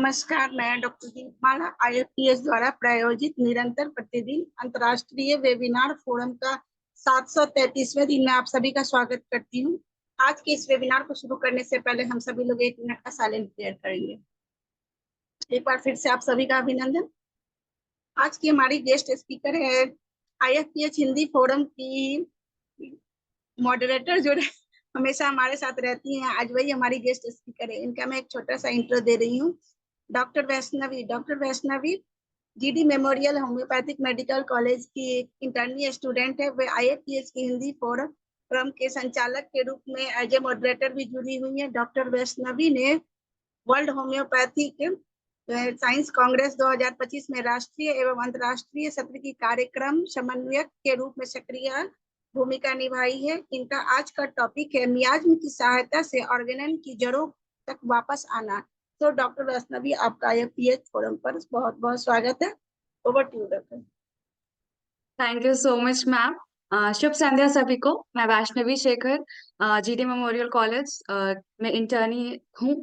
नमस्कार, मैं डॉक्टर दीपमाला आईएफपीएच द्वारा प्रायोजित निरंतर प्रतिदिन अंतर्राष्ट्रीय वेबिनार फोरम का 733वें दिन में आप सभी का स्वागत करती हूँ। आज के इस वेबिनार को शुरू करने से पहले हम सभी लोग 1 मिनट का साइलेंट प्रेयर करेंगे। एक बार फिर से आप सभी का अभिनंदन। आज की हमारी गेस्ट स्पीकर है आईएफपीएच हिंदी फोरम की मॉडरेटर जो हमेशा हमारे साथ रहती हैं। आज वही हमारी गेस्ट स्पीकर है। इनका मैं एक छोटा सा इंट्रो दे रही हूँ। Doctor Vaishnavi GD memorial homeopathic medical college की एक इंटर्नी स्टूडेंट है। वे आईएफपीएच की हिंदी फोरम के संचालक के रूप में एज ए मॉडरेटर भी जुड़ी हुई है। डॉक्टर वैष्णवी ने वर्ल्ड होम्योपैथिक साइंस कांग्रेस 2025 में राष्ट्रीय एवं अंतर्राष्ट्रीय सत्र की कार्यक्रम समन्वयक के रूप में सक्रिय भूमिका निभाई है। इनका आज का टॉपिक है मियाज्म की सहायता से ऑर्गेनन की जड़ों तक वापस आना। तो डॉक्टर वैष्णवी, आपका आईएफपीएच फोरम पर बहुत बहुत स्वागत है। Over to you doctor. Thank you so much ma'am. शुभ संध्या सभी को। मैं Vaishnavi Shekhar, GD memorial college में इंटर्नी हूँ।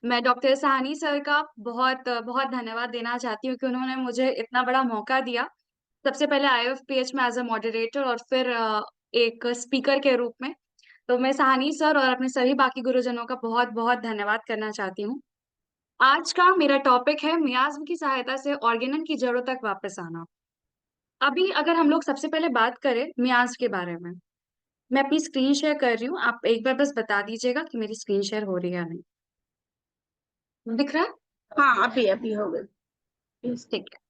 मैं डॉक्टर साहनी सर का बहुत बहुत धन्यवाद देना चाहती हूँ कि उन्होंने मुझे इतना बड़ा मौका दिया। सबसे पहले आईएफपीएच में एज अ मॉडरेटर और फिर एक स्पीकर के रूप में। तो मैं साहनी सर और अपने सभी बाकी गुरुजनों का बहुत बहुत धन्यवाद करना चाहती हूँ। आज का मेरा टॉपिक है मियाज्म की सहायता से ऑर्गेनन की जड़ों तक वापस आना। अभी अगर हम लोग सबसे पहले बात करें मियाज के बारे में, मैं अपनी स्क्रीन शेयर कर रही हूँ। आप एक बार बस बता दीजिएगा कि मेरी स्क्रीन शेयर हो रही है या नहीं। दिख रहा है? हाँ, अभी अभी हो गई। ठीक है।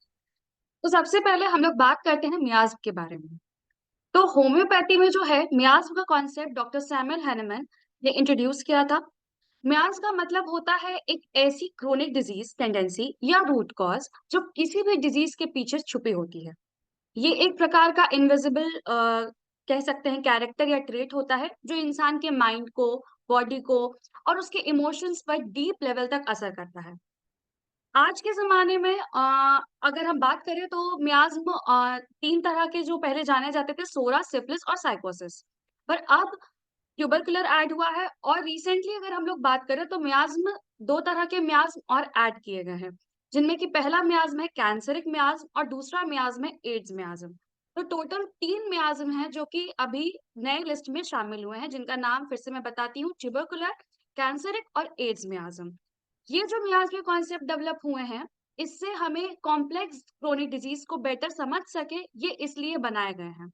तो सबसे पहले हम लोग बात करते हैं मियाज के बारे में। तो होम्योपैथी में जो है मियाज का कॉन्सेप्ट डॉक्टर सैमुअल हैनेमैन ने इंट्रोड्यूस किया था। मियाज का मतलब होता है एक ऐसी क्रोनिक डिजीज टेंडेंसी या रूट कॉज जो किसी भी डिजीज के पीछे छुपी होती है। ये एक प्रकार का इनविजिबल कह सकते हैं कैरेक्टर या ट्रेट होता है जो इंसान के माइंड को, बॉडी को और उसके इमोशंस पर डीप लेवल तक असर करता है। आज के जमाने में अगर हम बात करें तो मियाज्म तीन तरह के जो पहले जाने जाते थे, सोरा, सिफिलिस और साइकोसिस, पर अब ट्यूबरकुलर ऐड हुआ है। और रिसेंटली अगर हम लोग बात करें तो मियाज्म, दो तरह के मियाज्म और ऐड किए गए हैं, जिनमें कि पहला मियाज्म है कैंसरिक मियाज्म और दूसरा मियाज्म है एड्स मियाज्म। तो टोटल 3 मियाज्म हैं जो कि अभी नए लिस्ट में शामिल हुए हैं, जिनका नाम फिर से मैं बताती हूँ, ट्यूबरकुलर, कैंसरिक और एड्स मियाज्म। ये जो मियाज के कॉन्सेप्ट डेवलप हुए हैं, इससे हमें कॉम्प्लेक्स क्रोनिक डिजीज को बेटर समझ सके, ये इसलिए बनाए गए हैं।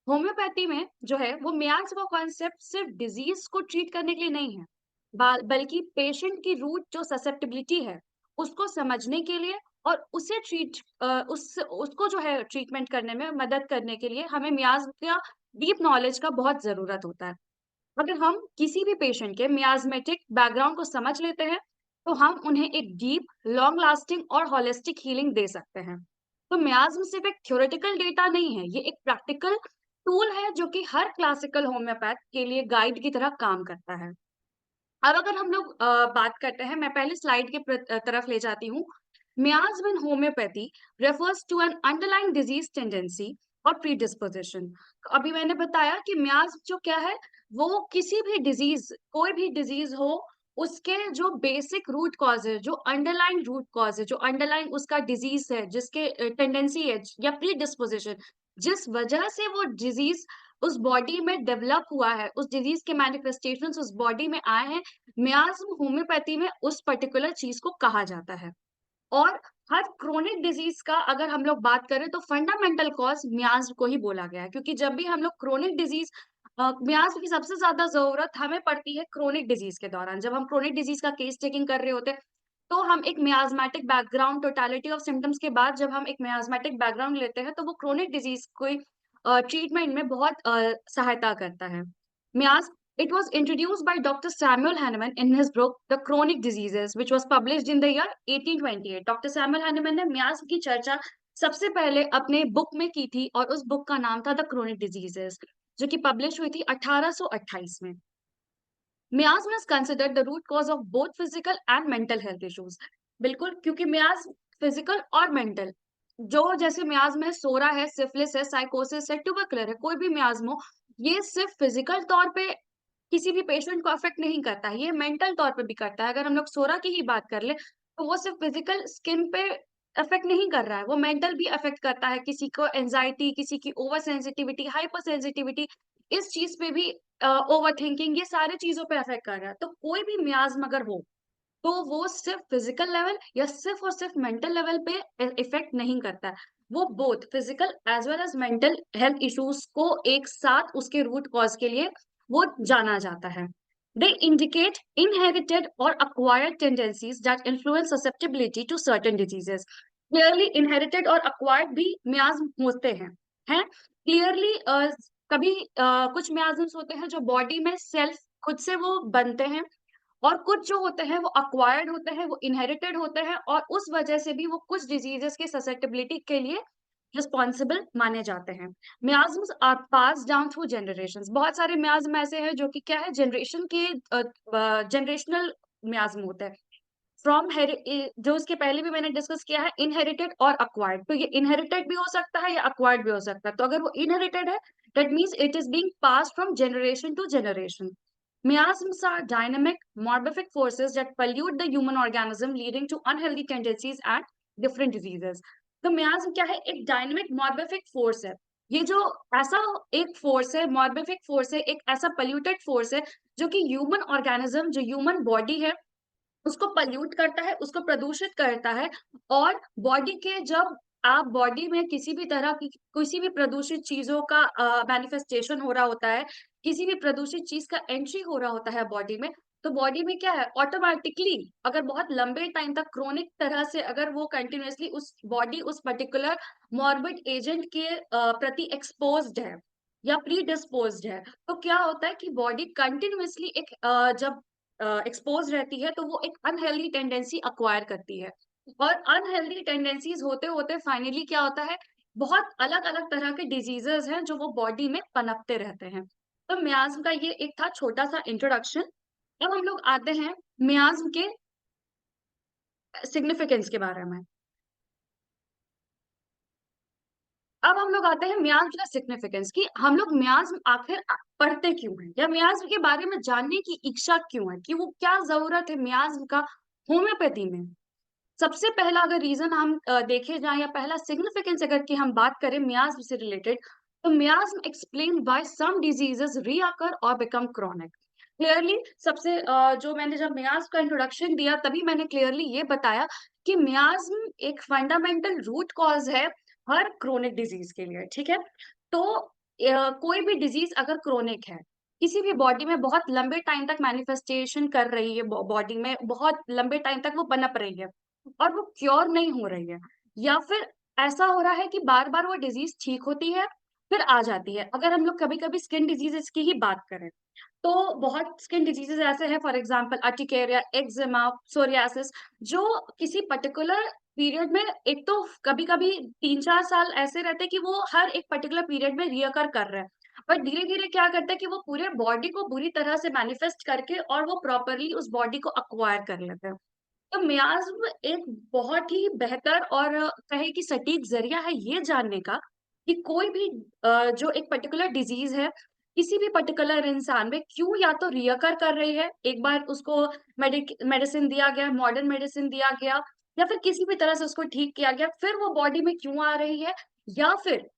होम्योपैथी में जो है वो मियाज का कॉन्सेप्ट सिर्फ डिजीज को ट्रीट करने के लिए नहीं है, बल्कि पेशेंट की रूट जो ससेप्टिबिलिटी है उसको समझने के लिए और उसे उसको जो है ट्रीटमेंट करने में मदद करने के लिए हमें मियाज का डीप नॉलेज का बहुत जरूरत होता है। अगर हम किसी भी पेशेंट के मियाज्मेटिक बैकग्राउंड को समझ लेते हैं तो हम उन्हें एक डीप, लॉन्ग लास्टिंग और होलिस्टिक हीलिंग दे सकते हैं। तो मियाज्म सिर्फ एक थ्योरेटिकल डेटा नहीं है, ये एक प्रैक्टिकल टूल है जो कि हर क्लासिकल होम्योपैथ के लिए गाइड की तरह काम करता है। अब अगर हम लोग बात करते हैं, मैं पहले स्लाइड के तरफ ले जाती हूँ। Miasm in homoeopathy refers to an underlying disease tendency और प्रीडिस्पोजिशन। अभी मैंने बताया कि मियाज्म जो क्या है, वो किसी भी डिजीज, कोई भी डिजीज हो, उसके जो बेसिक रूट कॉज है, जो अंडरलाइन रूट कॉज है, जो अंडरलाइन उसका डिजीज है, जिसके टेंडेंसी है या प्रीडिस्पोजिशन, जिस वजह से वो डिजीज उस बॉडी में डेवलप हुआ है, उस डिजीज के मैनिफेस्टेशंस उस बॉडी में आए हैं, मियाज्म होम्योपैथी में उस पर्टिकुलर चीज को कहा जाता है। और हर क्रोनिक डिजीज का अगर हम लोग बात करें तो फंडामेंटल कॉज मियाज्म को ही बोला गया है, क्योंकि जब भी हम लोग क्रोनिक डिजीज, मियाज्म की सबसे ज्यादा जरूरत हमें पड़ती है क्रोनिक डिजीज के दौरान। जब हम क्रोनिक डिजीज का केस टेकिंग कर रहे होते हैं तो हम एक मियाज्मेटिक बैकग्राउंड, टोटलिटी ऑफ सिम्टम्स के बाद जब हम एक मियाज्मेटिक बैकग्राउंड लेते हैं तो वो क्रोनिक डिजीज को ट्रीटमेंट में बहुत सहायता करता है। मियाज It was introduced by Dr. Samuel Hahnemann in his book The Chronic Diseases, which was published in the year 1828. Dr. Samuel Hahnemann ने मियाज की चर्चा सबसे पहले अपने बुक में की थी और उस बुक का नाम था द क्रोनिक डिजीजेस, जो कि पब्लिश हुई थी 1828 में। Miasm is considered the root cause of both physical and mental health issues. बिल्कुल, क्योंकि मियाज्म फिजिकल और मेंटल, जो जैसे मियाज्म है, सोरा है, सिफिलिस है, साइकोसिस है, ट्यूबरकुलर है, कोई भी मियाज्म हो, ये सिर्फ फिजिकल तौर पे किसी भी पेशेंट को अफेक्ट नहीं करता है, ये मेंटल तौर पे भी करता है। अगर हम लोग सोरा की ही बात कर ले तो वो सिर्फ फिजिकल स्किन पे अफेक्ट नहीं कर रहा है, वो मेंटल भी अफेक्ट करता है। किसी को एंजाइटी, किसी की ओवर सेंसिटिविटी, हाइपर सेंसिटिविटी, इस चीज पे भी ओवर थिंकिंग, ये सारे चीजों पे अफेक्ट कर रहा है। तो कोई भी मियाज्म अगर हो तो वो सिर्फ फिजिकल लेवल या सिर्फ और सिर्फ मेंटल लेवल पे इफेक्ट नहीं करता है, वो both physical as well as mental health issues को एक साथ उसके रूट कॉज के लिए वो जाना जाता है। दे इंडिकेट इनहेरिटेड और acquired tendencies that influence susceptibility to certain diseases. Clearly inherited और acquired भी मियाज्म होते हैं क्लियरली। कभी कुछ मियाज्म्स होते हैं जो बॉडी में सेल्फ खुद से वो बनते हैं, और कुछ जो होते हैं वो अक्वायर्ड होते हैं, वो इनहेरिटेड होते हैं, और उस वजह से भी वो कुछ डिजीजेस के ससेप्टेबिलिटी के लिए रिस्पॉन्सिबल माने जाते हैं। Miasms are passed down through generations. बहुत सारे मियाज्म ऐसे हैं जो कि क्या है, जनरेशन के जनरेशनल मियाज्म होते हैं। फ्रॉम जो उसके पहले भी मैंने डिस्कस किया है, इनहेरिटेड और अक्वायर्ड। तो ये इनहेरिटेड भी हो सकता है या अक्वायर्ड भी हो सकता है। तो अगर वो इनहेरिटेड है, that means it is being passed from generation to generation. Miasms are dynamic, morbific forces that pollute the human organism, leading to unhealthy tendencies and different diseases. तो miasm क्या है? एक डायनेमिक मॉर्बिफिक फोर्स है। ये जो ऐसा एक फोर्स है, मॉर्बिफिक फोर्स है, एक ऐसा पोल्यूटेड फोर्स है जो कि ह्यूमन ऑर्गेनिज्म, जो ह्यूमन बॉडी है, उसको पल्यूट करता है, उसको प्रदूषित करता है। और बॉडी के जब आप बॉडी में किसी भी तरह की किसी भी प्रदूषित चीजों का मैनिफेस्टेशन हो रहा होता है, किसी भी प्रदूषित चीज का एंट्री हो रहा होता है बॉडी में, तो बॉडी में क्या है, ऑटोमेटिकली अगर बहुत लंबे टाइम तक क्रोनिक तरह से अगर वो कंटिन्यूअसली उस बॉडी उस पर्टिकुलर मॉर्बिड एजेंट के प्रति एक्सपोज्ड है या प्री डिस्पोज्ड है, तो क्या होता है कि बॉडी कंटिन्यूअसली एक जब एक्सपोज रहती है तो वो एक अनहेल्दी टेंडेंसी अक्वायर करती है। और अनहेल्दी टेंडेंसीज होते होते फाइनली क्या होता है, बहुत अलग अलग तरह के डिजीजेस हैं जो वो बॉडी में पनपते रहते हैं। तो मियाज्म का ये एक था छोटा सा इंट्रोडक्शन। अब हम लोग आते हैं मियाज्म के सिग्निफिकेंस के बारे में। अब हम लोग आते हैं मियाज्म का सिग्निफिकेंस, कि हम लोग मियाज्म आखिर पढ़ते क्यों हैं, या मियाज्म के बारे में जानने की इच्छा क्यों है, कि वो क्या जरूरत है मियाज्म का होम्योपैथी में। सबसे पहला अगर रीजन हम देखे जाएं, या पहला सिग्निफिकेंस अगर की हम बात करें मियाज्म से रिलेटेड, तो miasm explain why some diseases recur और बिकम क्रॉनिक। क्लियरली सबसे जो मैंने जब मियाज्म का इंट्रोडक्शन दिया तभी मैंने क्लियरली ये बताया कि मियाज्म एक फंडामेंटल रूट कॉज है हर क्रोनिक डिजीज के लिए, ठीक है। तो कोई भी डिजीज अगर क्रोनिक है, किसी भी बॉडी में बहुत लंबे टाइम तक मैनिफेस्टेशन कर रही है, बॉडी में बहुत लंबे टाइम तक वो पनप रही है और वो क्योर नहीं हो रही है, या फिर ऐसा हो रहा है कि बार बार वो डिजीज ठीक होती है फिर आ जाती है। अगर हम लोग कभी कभी स्किन डिजीजेस की ही बात करें, तो बहुत स्किन डिजीजेस ऐसे हैं, for example urticaria, eczema, psoriasis, जो किसी पर्टिकुलर पीरियड में, एक तो कभी कभी 3-4 साल ऐसे रहते हैं कि वो हर एक पर्टिकुलर पीरियड में रियकर कर रहे हैं, पर धीरे धीरे क्या करते हैं कि वो पूरे बॉडी को बुरी तरह से मैनिफेस्ट करके और वो प्रॉपरली उस बॉडी को अक्वायर कर लेते हैं। तो मियाज्म एक बहुत ही बेहतर और कहे कि सटीक जरिया है ये जानने का कि कोई भी जो एक पर्टिकुलर डिजीज है किसी भी पर्टिकुलर इंसान में क्यों या तो रियकर कर रही है, एक बार उसको मेडिसिन दिया गया, मॉडर्न मेडिसिन दिया गया, या फिर किसी भी तरह से उसको ठीक किया गया, फिर वो बॉडी में क्यों आ रही है, या फिर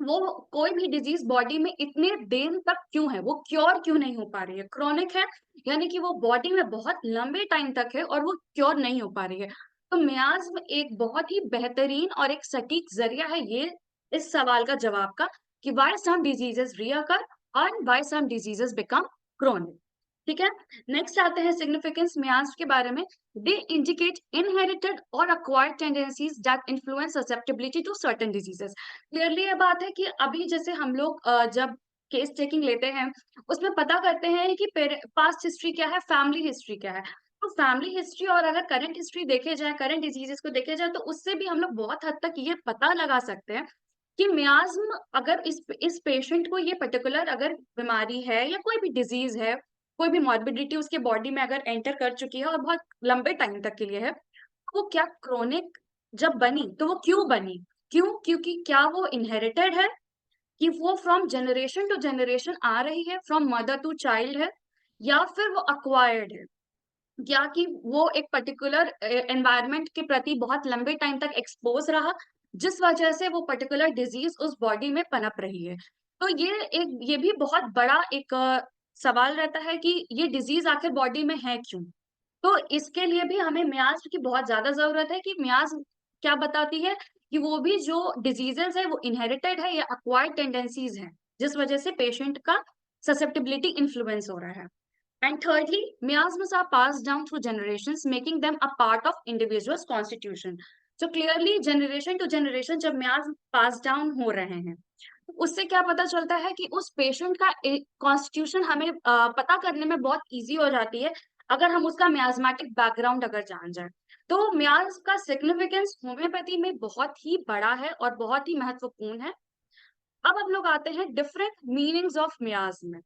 वो कोई भी डिजीज बॉडी में इतने देर तक क्यों है, वो क्योर क्यों नहीं हो पा रही है, क्रॉनिक है यानी कि वो बॉडी में बहुत लंबे टाइम तक है और वो क्योर नहीं हो पा रही है। तो मियाज्म एक बहुत ही बेहतरीन और एक सटीक जरिया है ये इस सवाल का जवाब का, कि why some diseases recur and why some diseases become chronic. ठीक है, नेक्स्ट आते हैं सिग्निफिकेंस मियाज्म के बारे में। दे इंडिकेट इनहेरिटेड और acquired tendencies that influence susceptibility to certain diseases। Clearly ये बात है कि अभी जैसे हम लोग जब केस टेकिंग लेते हैं उसमें पता करते हैं कि पास्ट हिस्ट्री क्या है, फैमिली हिस्ट्री क्या है। तो फैमिली हिस्ट्री और अगर करंट हिस्ट्री देखे जाए, करंट डिजीजेस को देखे जाए, तो उससे भी हम लोग बहुत हद तक ये पता लगा सकते हैं कि मियाज्म अगर इस पेशेंट को ये पर्टिकुलर अगर बीमारी है या कोई भी डिजीज है, कोई भी मॉर्बिडिटी उसके बॉडी में अगर एंटर कर चुकी है और बहुत लंबे टाइम तक के लिए है, तो वो क्या क्रोनिक जब बनी तो वो क्यों बनी, क्यों, क्योंकि क्या वो इनहेरिटेड है, कि वो फ्रॉम जनरेशन टू जनरेशन आ रही है, फ्रॉम मदर टू चाइल्ड है, या फिर वो अक्वायर्ड है। या कि वो एक पर्टिकुलर एनवायरनमेंट के प्रति बहुत लंबे टाइम तक एक्सपोज रहा, जिस वजह से वो पर्टिकुलर डिजीज उस बॉडी में पनप रही है। तो ये भी बहुत बड़ा एक सवाल रहता है कि ये डिजीज आखिर बॉडी में है क्यों। तो इसके लिए भी हमें मियाज की बहुत ज्यादा जरूरत है कि मियाज क्या बताती है कि वो भी जो डिजीजेस है वो इनहेरिटेड है या अक्वायर्ड टेंडेंसीज है, जिस वजह से पेशेंट का ससेप्टिबिलिटी इन्फ्लुएंस हो रहा है। And thirdly, miasms are passed down through generations, making them a part of individual's constitution. So clearly, generation to generation जब miasm pass down हो रहे हैं, तो उससे क्या पता चलता है कि उस पेशेंट का कॉन्स्टिट्यूशन हमें पता करने में बहुत इजी हो जाती है, अगर हम उसका मियाजमेटिक बैकग्राउंड अगर जान जाए। तो मियाज का सिग्निफिकेंस होम्योपैथी में बहुत ही बड़ा है और बहुत ही महत्वपूर्ण है। अब हम लोग आते हैं डिफरेंट मीनिंग्स ऑफ मियाज में।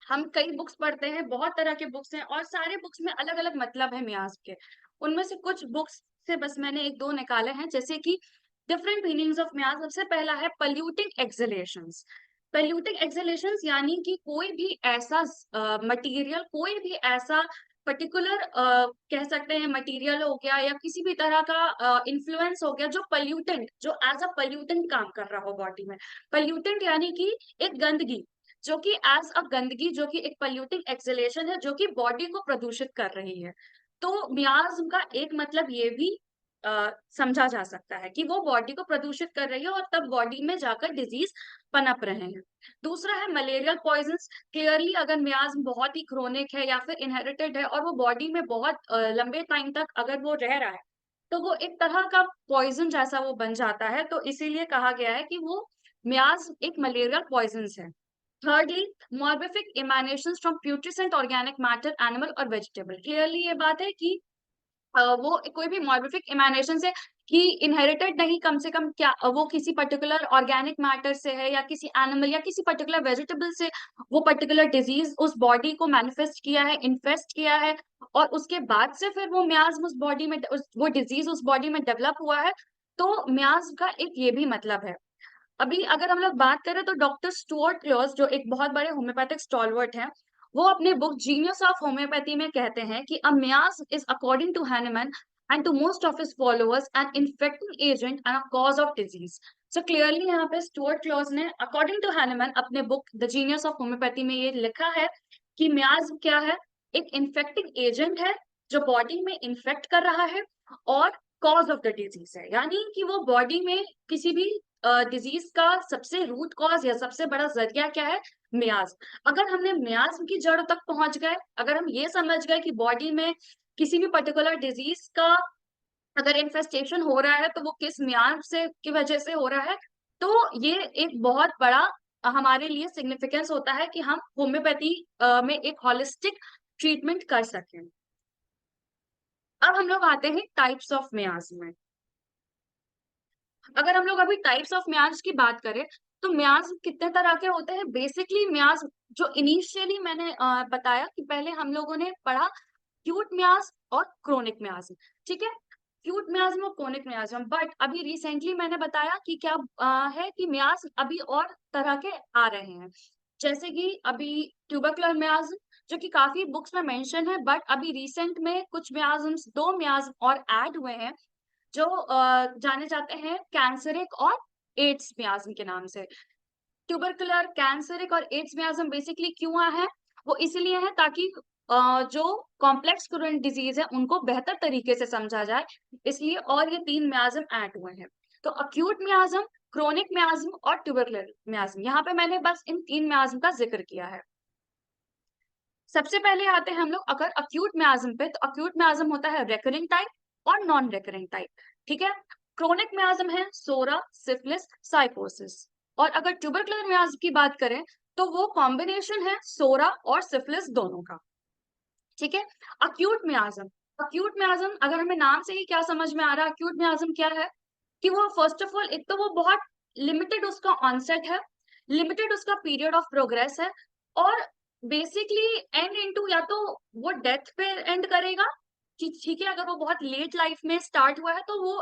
हम कई बुक्स पढ़ते हैं, बहुत तरह के बुक्स हैं और सारे बुक्स में अलग अलग मतलब है मियाज के। उनमें से कुछ बुक्स से बस मैंने एक दो निकाले हैं, जैसे कि डिफरेंट मीनिंग्स ऑफ मियाज। सबसे पहला है पल्यूटिंग एक्सहेलेशंस। पल्यूटिंग एक्सहेलेशंस यानी कि कोई भी ऐसा मटेरियल, कोई भी ऐसा पर्टिकुलर कह सकते हैं मटेरियल हो गया या किसी भी तरह का इन्फ्लुएंस हो गया जो पल्यूटेंट, जो एज अ पल्यूटेंट काम कर रहा हो बॉडी में। पल्यूटेंट यानी कि एक गंदगी, जो कि एज अ गंदगी, जो कि एक पल्यूटिंग एक्सहेलेशन है, जो कि बॉडी को प्रदूषित कर रही है। तो मियाज्म का एक मतलब ये भी समझा जा सकता है कि वो बॉडी को प्रदूषित कर रही है और तब बॉडी में जाकर डिजीज पनप रहे हैं। दूसरा है मलेरियल पॉइजन्स। क्लियरली अगर मियाज्म बहुत ही क्रोनिक है या फिर इनहेरिटेड है और वो बॉडी में बहुत लंबे टाइम तक अगर वो रह रहा है, तो वो एक तरह का पॉइजन जैसा वो बन जाता है। तो इसीलिए कहा गया है कि वो मियाज एक मलेरियल पॉइजन्स है। Thirdly, morbific emanations from putrescent organic matter, animal और vegetable. Clearly ये बात है कि वो कोई भी मॉर्बिफिक इमेनेशन से कि इनहेरिटेड नहीं, कम से कम क्या वो किसी पर्टिकुलर ऑर्गेनिक मैटर से है या किसी एनिमल या किसी पर्टिकुलर वेजिटेबल से वो पर्टिकुलर डिजीज उस बॉडी को मैनिफेस्ट किया है, इन्फेस्ट किया है, और उसके बाद से फिर वो मियाज्म उस बॉडी में वो डिजीज उस बॉडी में डेवलप हुआ है। तो मियाज्म का एक ये भी मतलब है। अभी अगर हम लोग बात करें तो डॉक्टर स्टुअर्ट क्लॉस, जो एक बहुत बड़े होम्योपैथिक स्टॉलवर्ट हैं, वो अपने बुक जीनियस ऑफ होम्योपैथी में कहते हैं कि a miasm is according to Hahnemann and to most of his followers an infecting agent and a cause of disease. So clearly यहाँ पे स्टुअर्ट क्लॉस ने अकॉर्डिंग टू हैनेमैन अपने book the genius of homoeopathy में ये लिखा है कि मियाज क्या है, एक इन्फेक्टिंग एजेंट है जो बॉडी में इन्फेक्ट कर रहा है, और कॉज ऑफ द डिजीज है, यानी कि वो बॉडी में किसी भी डिजीज का सबसे रूट कॉज या सबसे बड़ा जरिया क्या है, मियाज। अगर हमने मियाज की जड़ तक पहुंच गए, अगर हम ये समझ गए कि बॉडी में किसी भी पर्टिकुलर डिजीज का अगर इन्फेस्टेशन हो रहा है तो वो किस मियाज से की वजह से हो रहा है, तो ये एक बहुत बड़ा हमारे लिए सिग्निफिकेंस होता है कि हम होम्योपैथी में एक हॉलिस्टिक ट्रीटमेंट कर सकें। अब हम लोग आते हैं टाइप्स ऑफ मियाज में। अगर हम लोग अभी टाइप्स ऑफ म्याज की बात करें तो म्याज कितने तरह के होते हैं। बेसिकली म्याज जो इनिशियली मैंने बताया कि पहले हम लोगों ने पढ़ा क्यूट म्याज और क्रोनिक म्याज, ठीक है। क्यूट म्याज्म और क्रोनिक म्याज्म, बट अभी रिसेंटली मैंने बताया कि क्या है कि म्याज अभी और तरह के आ रहे हैं, जैसे कि अभी ट्यूबरकुलर म्याज्म, जो कि काफी बुक्स में मेंशन है, बट अभी रिसेंट में कुछ म्याज्म, दो म्याज्म और ऐड हुए हैं जो जाने जाते हैं कैंसरिक और एड्स मियाज्म के नाम से। ट्यूबरकुलर, कैंसरिक और एड्स मियाज्म बेसिकली क्यों आए हैं, वो इसलिए है ताकि जो कॉम्प्लेक्स क्रोनिक डिजीज है उनको बेहतर तरीके से समझा जाए, इसलिए और ये तीन मियाज्म ऐड हुए हैं। तो अक्यूट मियाज्म, क्रोनिक मियाज्म और ट्यूबरकुलर मियाज्म, यहाँ पे मैंने बस इन तीन मियाज्म का जिक्र किया है। सबसे पहले आते हैं हम लोग अगर अक्यूट मियाज्म पे, तो अक्यूट मियाज्म होता है रेकरिंग टाइप और नॉन रेकरिंग टाइप, ठीक है। क्रोनिक मियाज्म है सोरा, सिफिलिस, साइकोसिस। और अगर ट्यूबरकुलर मियाज्म की बात करें तो वो कॉम्बिनेशन है सोरा और सिफिलिस दोनों का, ठीक है। अक्यूट मियाज्म, अक्यूट मियाज्म अगर हमें नाम से ही क्या समझ में आ रहा है अक्यूट मियाज्म क्या है, कि वो फर्स्ट ऑफ ऑल एक तो वो बहुत लिमिटेड उसका ऑनसेट है, लिमिटेड उसका पीरियड ऑफ प्रोग्रेस है, और बेसिकली एंड इनटू या तो वो डेथ पे एंड करेगा कि ठीक है, अगर वो बहुत लेट लाइफ में स्टार्ट हुआ है तो वो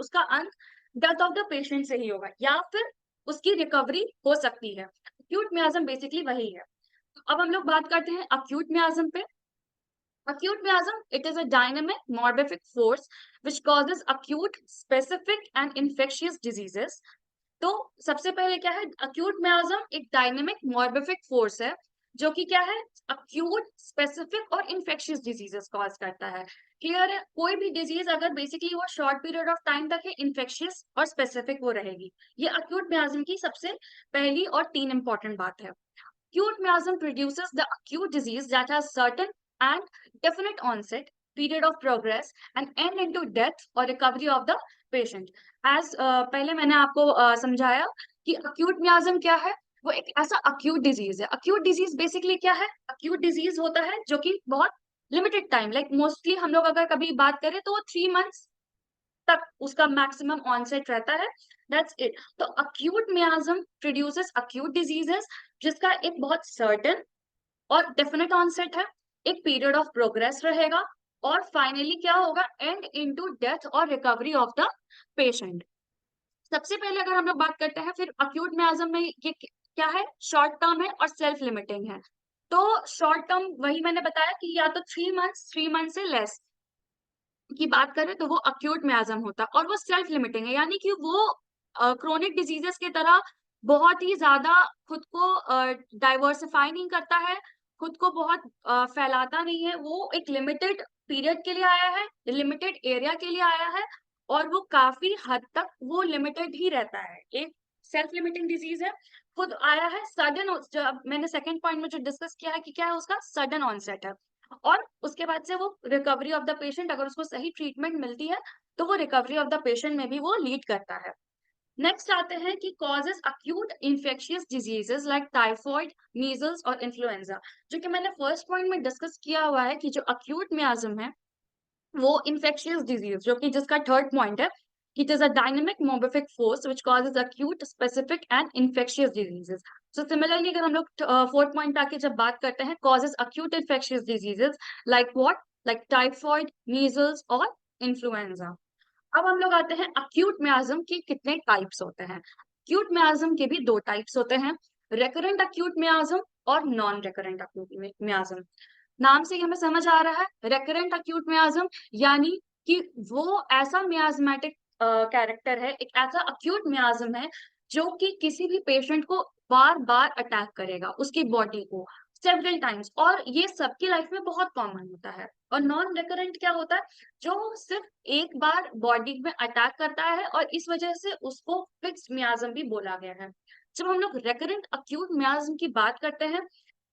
उसका अंत डेथ ऑफ द पेशेंट से ही होगा, या फिर उसकी रिकवरी हो सकती है। अक्यूट मियाज्म बेसिकली वही है। तो अब हम लोग बात करते हैं अक्यूट मियाज्म पे। Acute miasm, it is a dynamic morbific force which causes acute, specific and infectious diseases. तो सबसे पहले क्या है, acute miasm एक dynamic morbific force है जो कि क्या है, acute, specific और infectious diseases cause करता है. क्लियर है? कोई भी डिजीज अगर बेसिकली वो शॉर्ट पीरियड ऑफ टाइम तक है, इन्फेक्शियस और स्पेसिफिक वो रहेगी. ये acute miasm की सबसे पहली और 3 इंपॉर्टेंट बात है. Acute miasm produces the acute disease that has certain and definite onset, period of progress, and end into death or recovery of the patient. As पहले मैंने आपको समझाया कि acute miasm क्या है, वो एक ऐसा acute disease है. Acute disease basically क्या है? Acute disease होता है जो कि बहुत limited time, like mostly हम लोग अगर कभी बात करें तो 3 months तक उसका मैक्सिमम ऑनसेट रहता है. That's it. तो acute miasm produces acute diseases जिसका एक बहुत सर्टेन और डेफिनेट ऑनसेट है, एक पीरियड ऑफ प्रोग्रेस रहेगा और फाइनली क्या होगा, एंड इनटू डेथ और रिकवरी ऑफ द पेशेंट. सबसे पहले अगर हम लोग बात करते हैं फिर अक्यूट मियाज्म में ये क्या है, शॉर्ट टर्म है और सेल्फ लिमिटिंग है. तो शॉर्ट टर्म वही मैंने बताया कि या तो 3 मंथ से लेस की बात करें तो वो अक्यूट मियाज्म होता है और वो सेल्फ लिमिटिंग है, यानी कि वो क्रोनिक डिजीजेस की तरह बहुत ही ज्यादा खुद को डाइवर्सिफाई नहीं करता है, खुद को बहुत फैलाता नहीं है. वो एक लिमिटेड पीरियड के लिए आया है, लिमिटेड एरिया के लिए आया है और वो काफी हद तक वो लिमिटेड ही रहता है. एक सेल्फ लिमिटिंग डिजीज है, खुद आया है सडन. जब मैंने सेकंड पॉइंट में जो डिस्कस किया है कि क्या है, उसका सडन ऑनसेट है और उसके बाद से वो रिकवरी ऑफ द पेशेंट, अगर उसको सही ट्रीटमेंट मिलती है तो वो रिकवरी ऑफ द पेशेंट में भी वो लीड करता है. नेक्स्ट आते हैं कि causes acute infectious diseases like typhoid, measles और इन्फ्लुएंजा, जो कि मैंने फर्स्ट पॉइंट में डिस्कस किया हुआ है कि जो अक्यूट मियाज्म है वो इन्फेक्शियस डिजीज, जो कि जिसका थर्ड पॉइंट है, it is a dynamic morbific force which causes acute, specific and infectious diseases. So similarly अगर हम लोग फोर्थ पॉइंट आके जब बात करते हैं causes acute infectious diseases like what, like typhoid, measles और influenza. अब हम लोग आते हैं acute miasm के कितने टाइप्स होते हैं. acute miasm के भी 2 टाइप्स होते हैं, recurrent acute miasm और non recurrent acute miasm. नाम से ही हमें समझ आ रहा है, रेकरेंट अक्यूट मियाज्म यानी कि वो ऐसा मियाज्मेटिक कैरेक्टर है, एक ऐसा अक्यूट मियाज्म है जो कि किसी भी पेशेंट को बार बार अटैक करेगा, उसकी बॉडी को सेवरल टाइम्स, और ये सबकी लाइफ में बहुत कॉमन होता है. और नॉन रेकरेंट क्या होता है, जो सिर्फ एक बार बॉडी में अटैक करता है और इस वजह से उसको फिक्स्ड मियाज्म भी बोला गया है. जब हम लोग रेकरेंट अक्यूट मियाज्म की बात करते हैं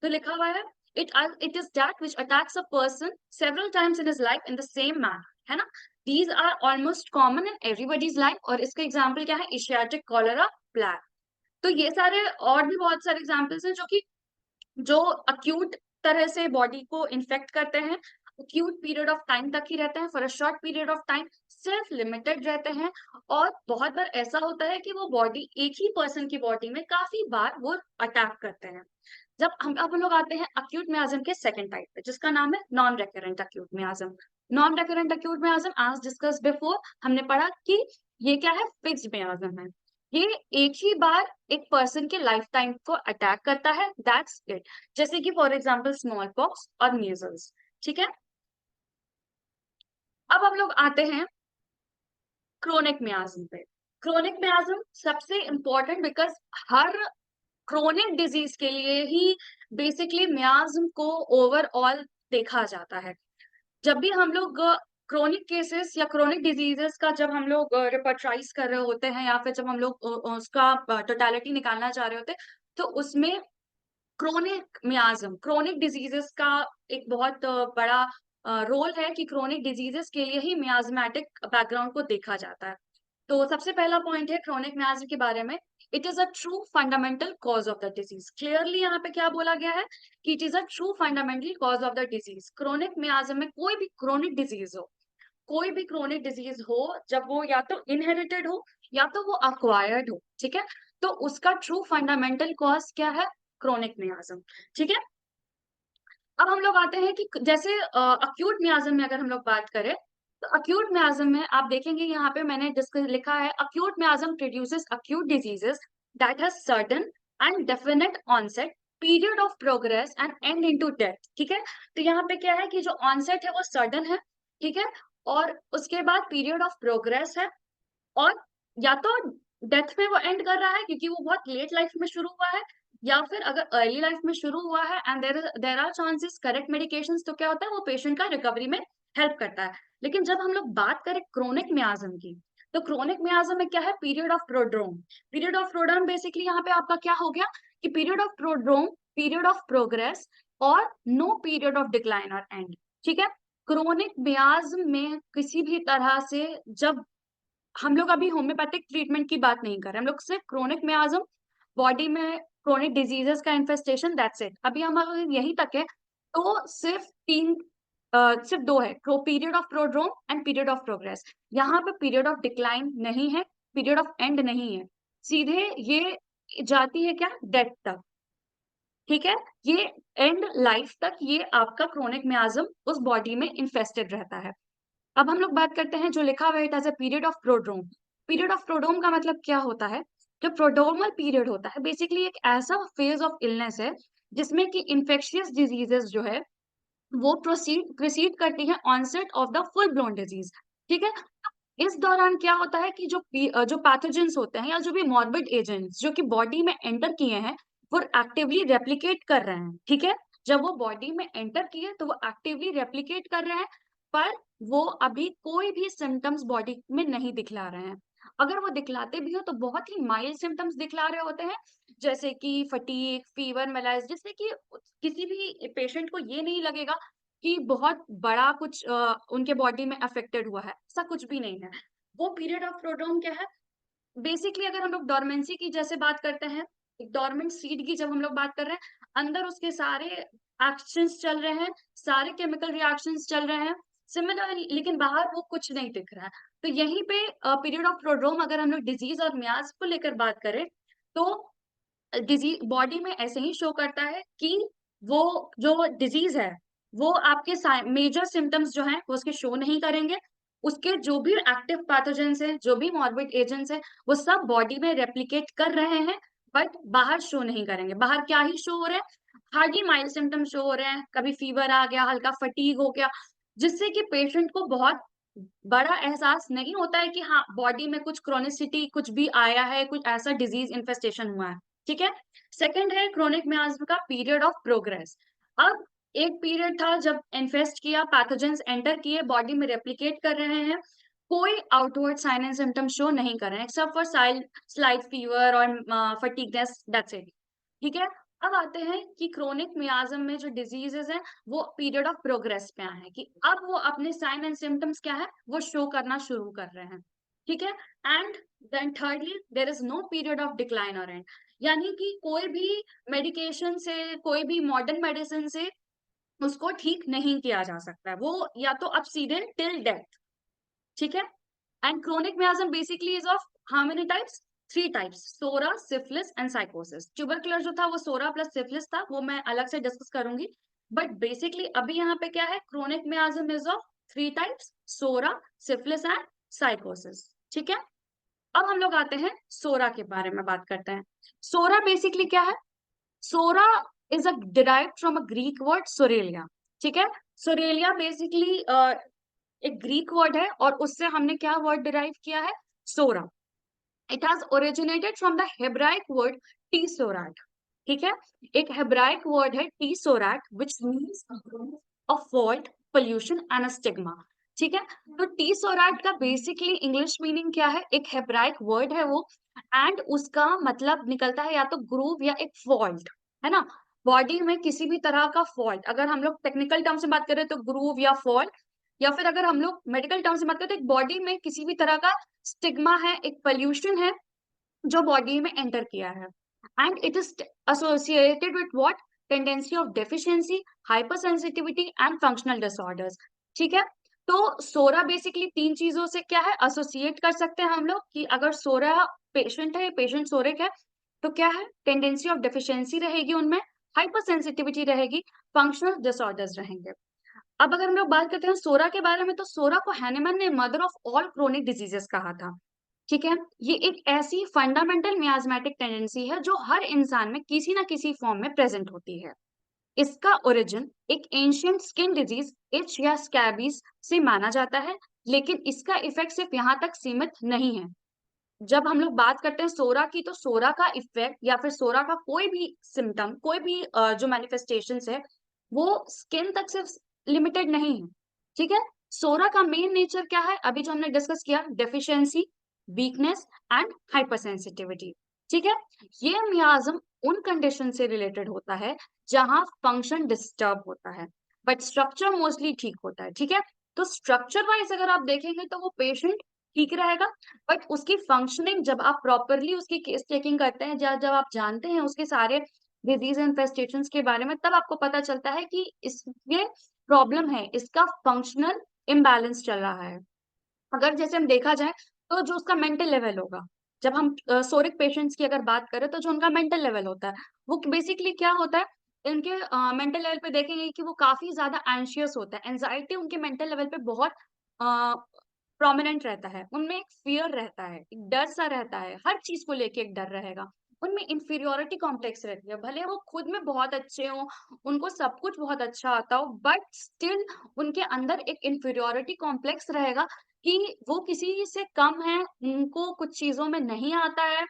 तो लिखा हुआ है it is that which attacks a person several times in his life in the same manner, है ना. These are almost common in everybody's life. और इसका एग्जाम्पल क्या है, एशियाटिक कॉलरा, प्लेग. तो ये सारे और भी बहुत सारे एग्जाम्पल्स हैं जो कि जो अक्यूट तरह से बॉडी को इन्फेक्ट करते हैं, अक्यूट पीरियड ऑफ टाइम तक ही रहते हैं, for a short period of time, self limited रहते हैं और बहुत बार ऐसा होता है कि वो बॉडी एक ही पर्सन की बॉडी में काफी बार वो अटैक करते हैं. जब हम अब लोग आते हैं अक्यूट मियाज्म के सेकंड टाइप पे जिसका नाम है non recurrent acute miasm. Non recurrent acute miasm, as discuss before, हमने पढ़ा कि ये क्या है, फिक्स्ड मियाज्म है. ये एक ही बार एक पर्सन के लाइफ टाइम को अटैक करता है, दैट्स इट. जैसे कि फॉर एग्जांपल स्मॉल पॉक्स और मीजल्स. ठीक है. अब हम लोग आते हैं क्रोनिक मियाज्म पे. क्रोनिक मियाज्म सबसे important because her chronic disease के लिए ही बेसिकली मियाज्म को ओवरऑल देखा जाता है. जब भी हम लोग क्रोनिक केसेस या क्रोनिक डिजीजेस का जब हम लोग रिपर्ट्राइज कर रहे होते हैं या फिर जब हम लोग उसका टोटलिटी निकालना चाह रहे होते हैं तो उसमें क्रोनिक मियाज्म, क्रोनिक डिजीजेस का एक बहुत बड़ा रोल है कि क्रोनिक डिजीजेस के लिए ही मियाज्मेटिक बैकग्राउंड को देखा जाता है. तो सबसे पहला पॉइंट है क्रोनिक मियाज्म के बारे में, it is a true fundamental cause of the disease. Clearly यहाँ पे क्या बोला गया है कि it is a true fundamental cause of the disease. Chronic मियाज्म में कोई भी क्रोनिक डिजीज हो, कोई भी क्रोनिक डिजीज हो, जब वो या तो इनहेरिटेड हो या तो वो अक्वायर्ड हो, ठीक है, तो उसका ट्रू फंडामेंटल कॉज क्या है, क्रोनिक मियाज्म. ठीक है. अब हम लोग आते हैं कि जैसे अक्यूट मियाज्म में अगर हम लोग बात करें तो अक्यूट मियाज्म में आप देखेंगे यहाँ पे मैंने डिस्कस लिखा है, acute miasm produces acute diseases that has certain and definite onset, period of progress and end into death, ठीक है। तो यहाँ पे क्या है कि जो ऑनसेट है वो सडन है, ठीक है, और उसके बाद पीरियड ऑफ प्रोग्रेस है, और या तो डेथ में वो एंड कर रहा है क्योंकि वो बहुत लेट लाइफ में शुरू हुआ है, या फिर अगर अर्ली लाइफ में शुरू हुआ है and there are chances correct medications, तो क्या होता है वो पेशेंट का रिकवरी में हेल्प करता है। लेकिन जब हम लोग बात करें क्रोनिक मियाज्म की, तो क्रोनिक मियाज्म में क्या है, period of prodrome. Period of prodrome basically यहाँ पे आपका क्या हो गया कि period of prodrome, period of progress, और नो पीरियड ऑफ डिक्लाइन और एंड, ठीक है। क्रोनिक मियाज्म में किसी भी तरह से, जब हम लोग अभी होम्योपैथिक ट्रीटमेंट की बात नहीं कर रहे, हम लोग सिर्फ क्रोनिक मियाज्म, बॉडी में क्रोनिक डिजीजेस का इन्फेस्टेशन, दैट्स इट। अभी हम अगर यहीं तक है तो सिर्फ दो है, period of prodrome and period of progress. यहाँ पे पीरियड ऑफ डिक्लाइन नहीं है, पीरियड ऑफ एंड नहीं है, सीधे ये जाती है क्या, डेथ तक, ठीक है। ये एंड लाइफ तक ये आपका क्रोनिक मियाज्म उस बॉडी में इन्फेस्टेड रहता है। अब हम लोग बात करते हैं जो लिखा हुआ है it as a period of prodrome. Period of prodrome का मतलब क्या होता है, जो प्रोड्रोमल पीरियड होता है बेसिकली एक ऐसा फेज ऑफ इलनेस है जिसमें कि इन्फेक्शियस डिजीजेस जो है वो प्रोसीड करती है onset of the full blown disease, ठीक है। इस दौरान क्या होता है कि जो पैथोजेंस होते हैं या जो भी मॉर्बिड एजेंट्स जो कि बॉडी में एंटर किए हैं वो एक्टिवली रेप्लिकेट कर रहे हैं, ठीक है। जब वो बॉडी में एंटर किए तो वो एक्टिवली रेप्लिकेट कर रहे हैं, पर वो अभी कोई भी सिम्टम्स बॉडी में नहीं दिखला रहे हैं। अगर वो दिखलाते भी हो तो बहुत ही माइल्ड सिम्टम्स दिखला रहे होते हैं, जैसे कि फटीग, फीवर, मलाइज, जिससे कि किसी भी पेशेंट को ये नहीं लगेगा कि बहुत बड़ा कुछ उनके बॉडी में अफेक्टेड हुआ है, ऐसा कुछ भी नहीं है। वो पीरियड ऑफ प्रोड्रोम क्या है, बेसिकली अगर हम लोग डोरमेंसी की जैसे बात करते हैं, एक डोरमेंट सीड की जब हम लोग बात कर रहे हैं, अंदर उसके सारे एक्शंस चल रहे हैं, सारे केमिकल रिएक्शंस चल रहे हैं सिमिलर, लेकिन बाहर वो कुछ नहीं दिख रहा है। तो यहीं पे पीरियड ऑफ प्रोड्रोम, अगर हम लोग डिजीज और मियाज को लेकर बात करें तो डिजीज बॉडी में ऐसे ही शो करता है कि वो जो डिजीज है वो आपके मेजर सिम्टम्स जो हैं वो उसके शो नहीं करेंगे, उसके जो भी एक्टिव पैथोजेंस हैं, जो भी मॉर्बिड एजेंट्स हैं, वो सब बॉडी में रेप्लिकेट कर रहे हैं, बट बाहर शो नहीं करेंगे। बाहर क्या ही शो हो रहे हैं, हार्डली माइल्ड सिम्टम्स शो हो रहे हैं, कभी फीवर आ गया, हल्का फटीग हो गया, जिससे कि पेशेंट को बहुत बड़ा एहसास नहीं होता है कि हाँ बॉडी में कुछ क्रोनिसिटी कुछ भी आया है, कुछ ऐसा डिजीज इन्फेस्टेशन हुआ है, ठीक है। सेकंड है क्रोनिक मियाज्म का पीरियड ऑफ प्रोग्रेस। अब एक पीरियड था जब इन्फेस्ट किया, पैथोजेंस एंटर किए, बॉडी में रेप्लिकेट कर रहे हैं, कोई outward sign and symptom show नहीं कर रहे हैं एक्सेप्ट फॉर स्लाइट फीवर और फटीगनेस, दैट्स इट, ठीक है। अब आते हैं कि क्रोनिक मियाज्म में जो डिजीजेस हैं वो पीरियड ऑफ प्रोग्रेस पे आए हैं, कि अब वो अपने साइन एंड सिम्टम्स क्या है वो शो करना शुरू कर रहे हैं, ठीक है। And then thirdly there is no period of decline और एंड, यानी कि कोई भी मेडिकेशन से, कोई भी मॉडर्न मेडिसिन से उसको ठीक नहीं किया जा सकता है, वो या तो अब सीधे टिल डेथ, ठीक है। And chronic miasm basically is of how many types, three types, psora, syphilis and sycosis. Tubercular जो था वो सोरा प्लस सिफिलिस था, वो मैं अलग से डिस्कस करूंगी, बट बेसिकली अभी यहाँ पे क्या है, chronic miasm is of three types, psora, syphilis and sycosis, ठीक है। अब हम लोग आते हैं सोरा के बारे में बात करते हैं। सोरा बेसिकली क्या है, psora is a derived from a Greek word psorelia, ठीक है। सोरेलिया बेसिकली एक ग्रीक वर्ड है और उससे हमने क्या वर्ड डिराइव किया है, psora. It has originated from the Hebraic word tsorat, ठीक है। एक हेब्राइक वर्ड है tsorat which means a fault, pollution and a stigma, ठीक है। तो टीसोराट का बेसिकली इंग्लिश मीनिंग क्या है, एक हेब्राइक वर्ड है वो, एंड उसका मतलब निकलता है या तो ग्रूव या एक फॉल्ट, है ना। बॉडी में किसी भी तरह का फॉल्ट, अगर हम लोग टेक्निकल टर्म से बात करें तो ग्रूव या फॉल्ट, या फिर अगर हम लोग मेडिकल टर्म से बात करें तो एक बॉडी में किसी भी तरह का स्टिग्मा है, एक पोल्यूशन है जो बॉडी में एंटर किया है, and it is associated with what, tendency of deficiency, hypersensitivity and functional disorders, ठीक है। तो सोरा बेसिकली तीन चीजों से क्या है एसोसिएट कर सकते हैं हम लोग, कि अगर सोरा पेशेंट है, पेशेंट सोरिक है, तो क्या है, टेंडेंसी ऑफ डेफिशिएंसी रहेगी उनमें, हाइपर सेंसिटिविटी रहेगी, फंक्शनल डिसऑर्डर्स रहेंगे। अब अगर हम लोग बात करते हैं सोरा के बारे में, तो सोरा को हैनेमन ने mother of all chronic diseases कहा था, ठीक है। ये एक ऐसी फंडामेंटल मियाज्मेटिक टेंडेंसी है जो हर इंसान में किसी ना किसी फॉर्म में प्रेजेंट होती है। इसका ओरिजिन एक एंशियंट स्किन डिजीज इच या स्कैबीज से माना जाता है, लेकिन इसका इफेक्ट सिर्फ यहाँ तक सीमित नहीं है। जब हम लोग बात करते हैं सोरा की, तो सोरा का इफेक्ट या फिर सोरा का कोई भी सिम्टम, कोई भी जो मैनिफेस्टेशंस है, वो स्किन तक सिर्फ लिमिटेड नहीं है। ठीक है। सोरा का मेन नेचर क्या है, अभी जो हमने डिस्कस किया, डेफिशिएंसी, वीकनेस एंड हाइपरसेंसिटिविटी। ठीक है। ये मियाज्म उन कंडीशन से रिलेटेड होता है जहां फंक्शन डिस्टर्ब होता है, बट स्ट्रक्चर मोस्टली ठीक होता है। ठीक है। तो स्ट्रक्चर वाइज अगर आप देखेंगे तो वो पेशेंट ठीक रहेगा, बट उसकी फंक्शनिंग जब आप प्रॉपरली उसकी केस चेकिंग करते हैं, जब जब आप जानते हैं उसके सारे डिजीज इन्फेस्टेशंस के बारे में, तब आपको पता चलता है कि इसमें प्रॉब्लम है, इसका फंक्शनल इम्बैलेंस चल रहा है। अगर जैसे हम देखा जाए तो जो उसका मेंटल लेवल होगा, जब हम सोरिक पेशेंट्स की अगर बात करें तो जो उनका मेंटल लेवल होता है वो बेसिकली क्या होता है, इनके मेंटल लेवल पे देखेंगे कि वो काफी ज्यादा एंशियस होता है, एंजाइटी उनके मेंटल लेवल पे बहुत प्रोमिनेंट रहता है, उनमें एक फियर रहता है, एक डर सा रहता है, हर चीज को लेके एक डर रहेगा। उनमें इंफीरियोरिटी कॉम्प्लेक्स रहती है, भले वो खुद में बहुत अच्छे हो, उनको सब कुछ बहुत अच्छा आता हो, बट स्टिल उनके अंदर एक इंफीरियोरिटी कॉम्प्लेक्स रहेगा कि वो किसी से कम है, उनको कुछ चीजों में नहीं आता है,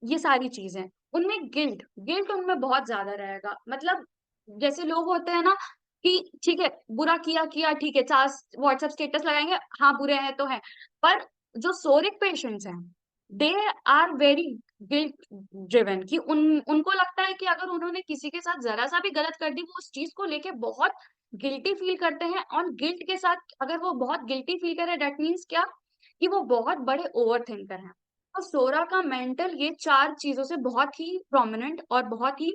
ये सारी चीजें। उनमें गिल्ट गिल्ट उनमें बहुत ज्यादा रहेगा। मतलब जैसे लोग होते हैं ना कि ठीक है, बुरा किया किया ठीक है, चार व्हाट्सएप स्टेटस लगाएंगे, हाँ बुरे हैं तो है, पर जो सोरिक पेशेंट्स हैं, they are very guilt driven, कि उनको लगता है कि अगर उन्होंने किसी के साथ जरा सा भी गलत कर दी, वो उस चीज को लेके बहुत गिल्टी फील करते हैं। और गिल्ट के साथ अगर वो बहुत गिल्टी फील करे, डेट मीन्स क्या, कि वो बहुत बड़े ओवर थिंकर हैं। तो सोरा का मेंटल ये चार चीजों से बहुत ही प्रोमिनेंट और बहुत ही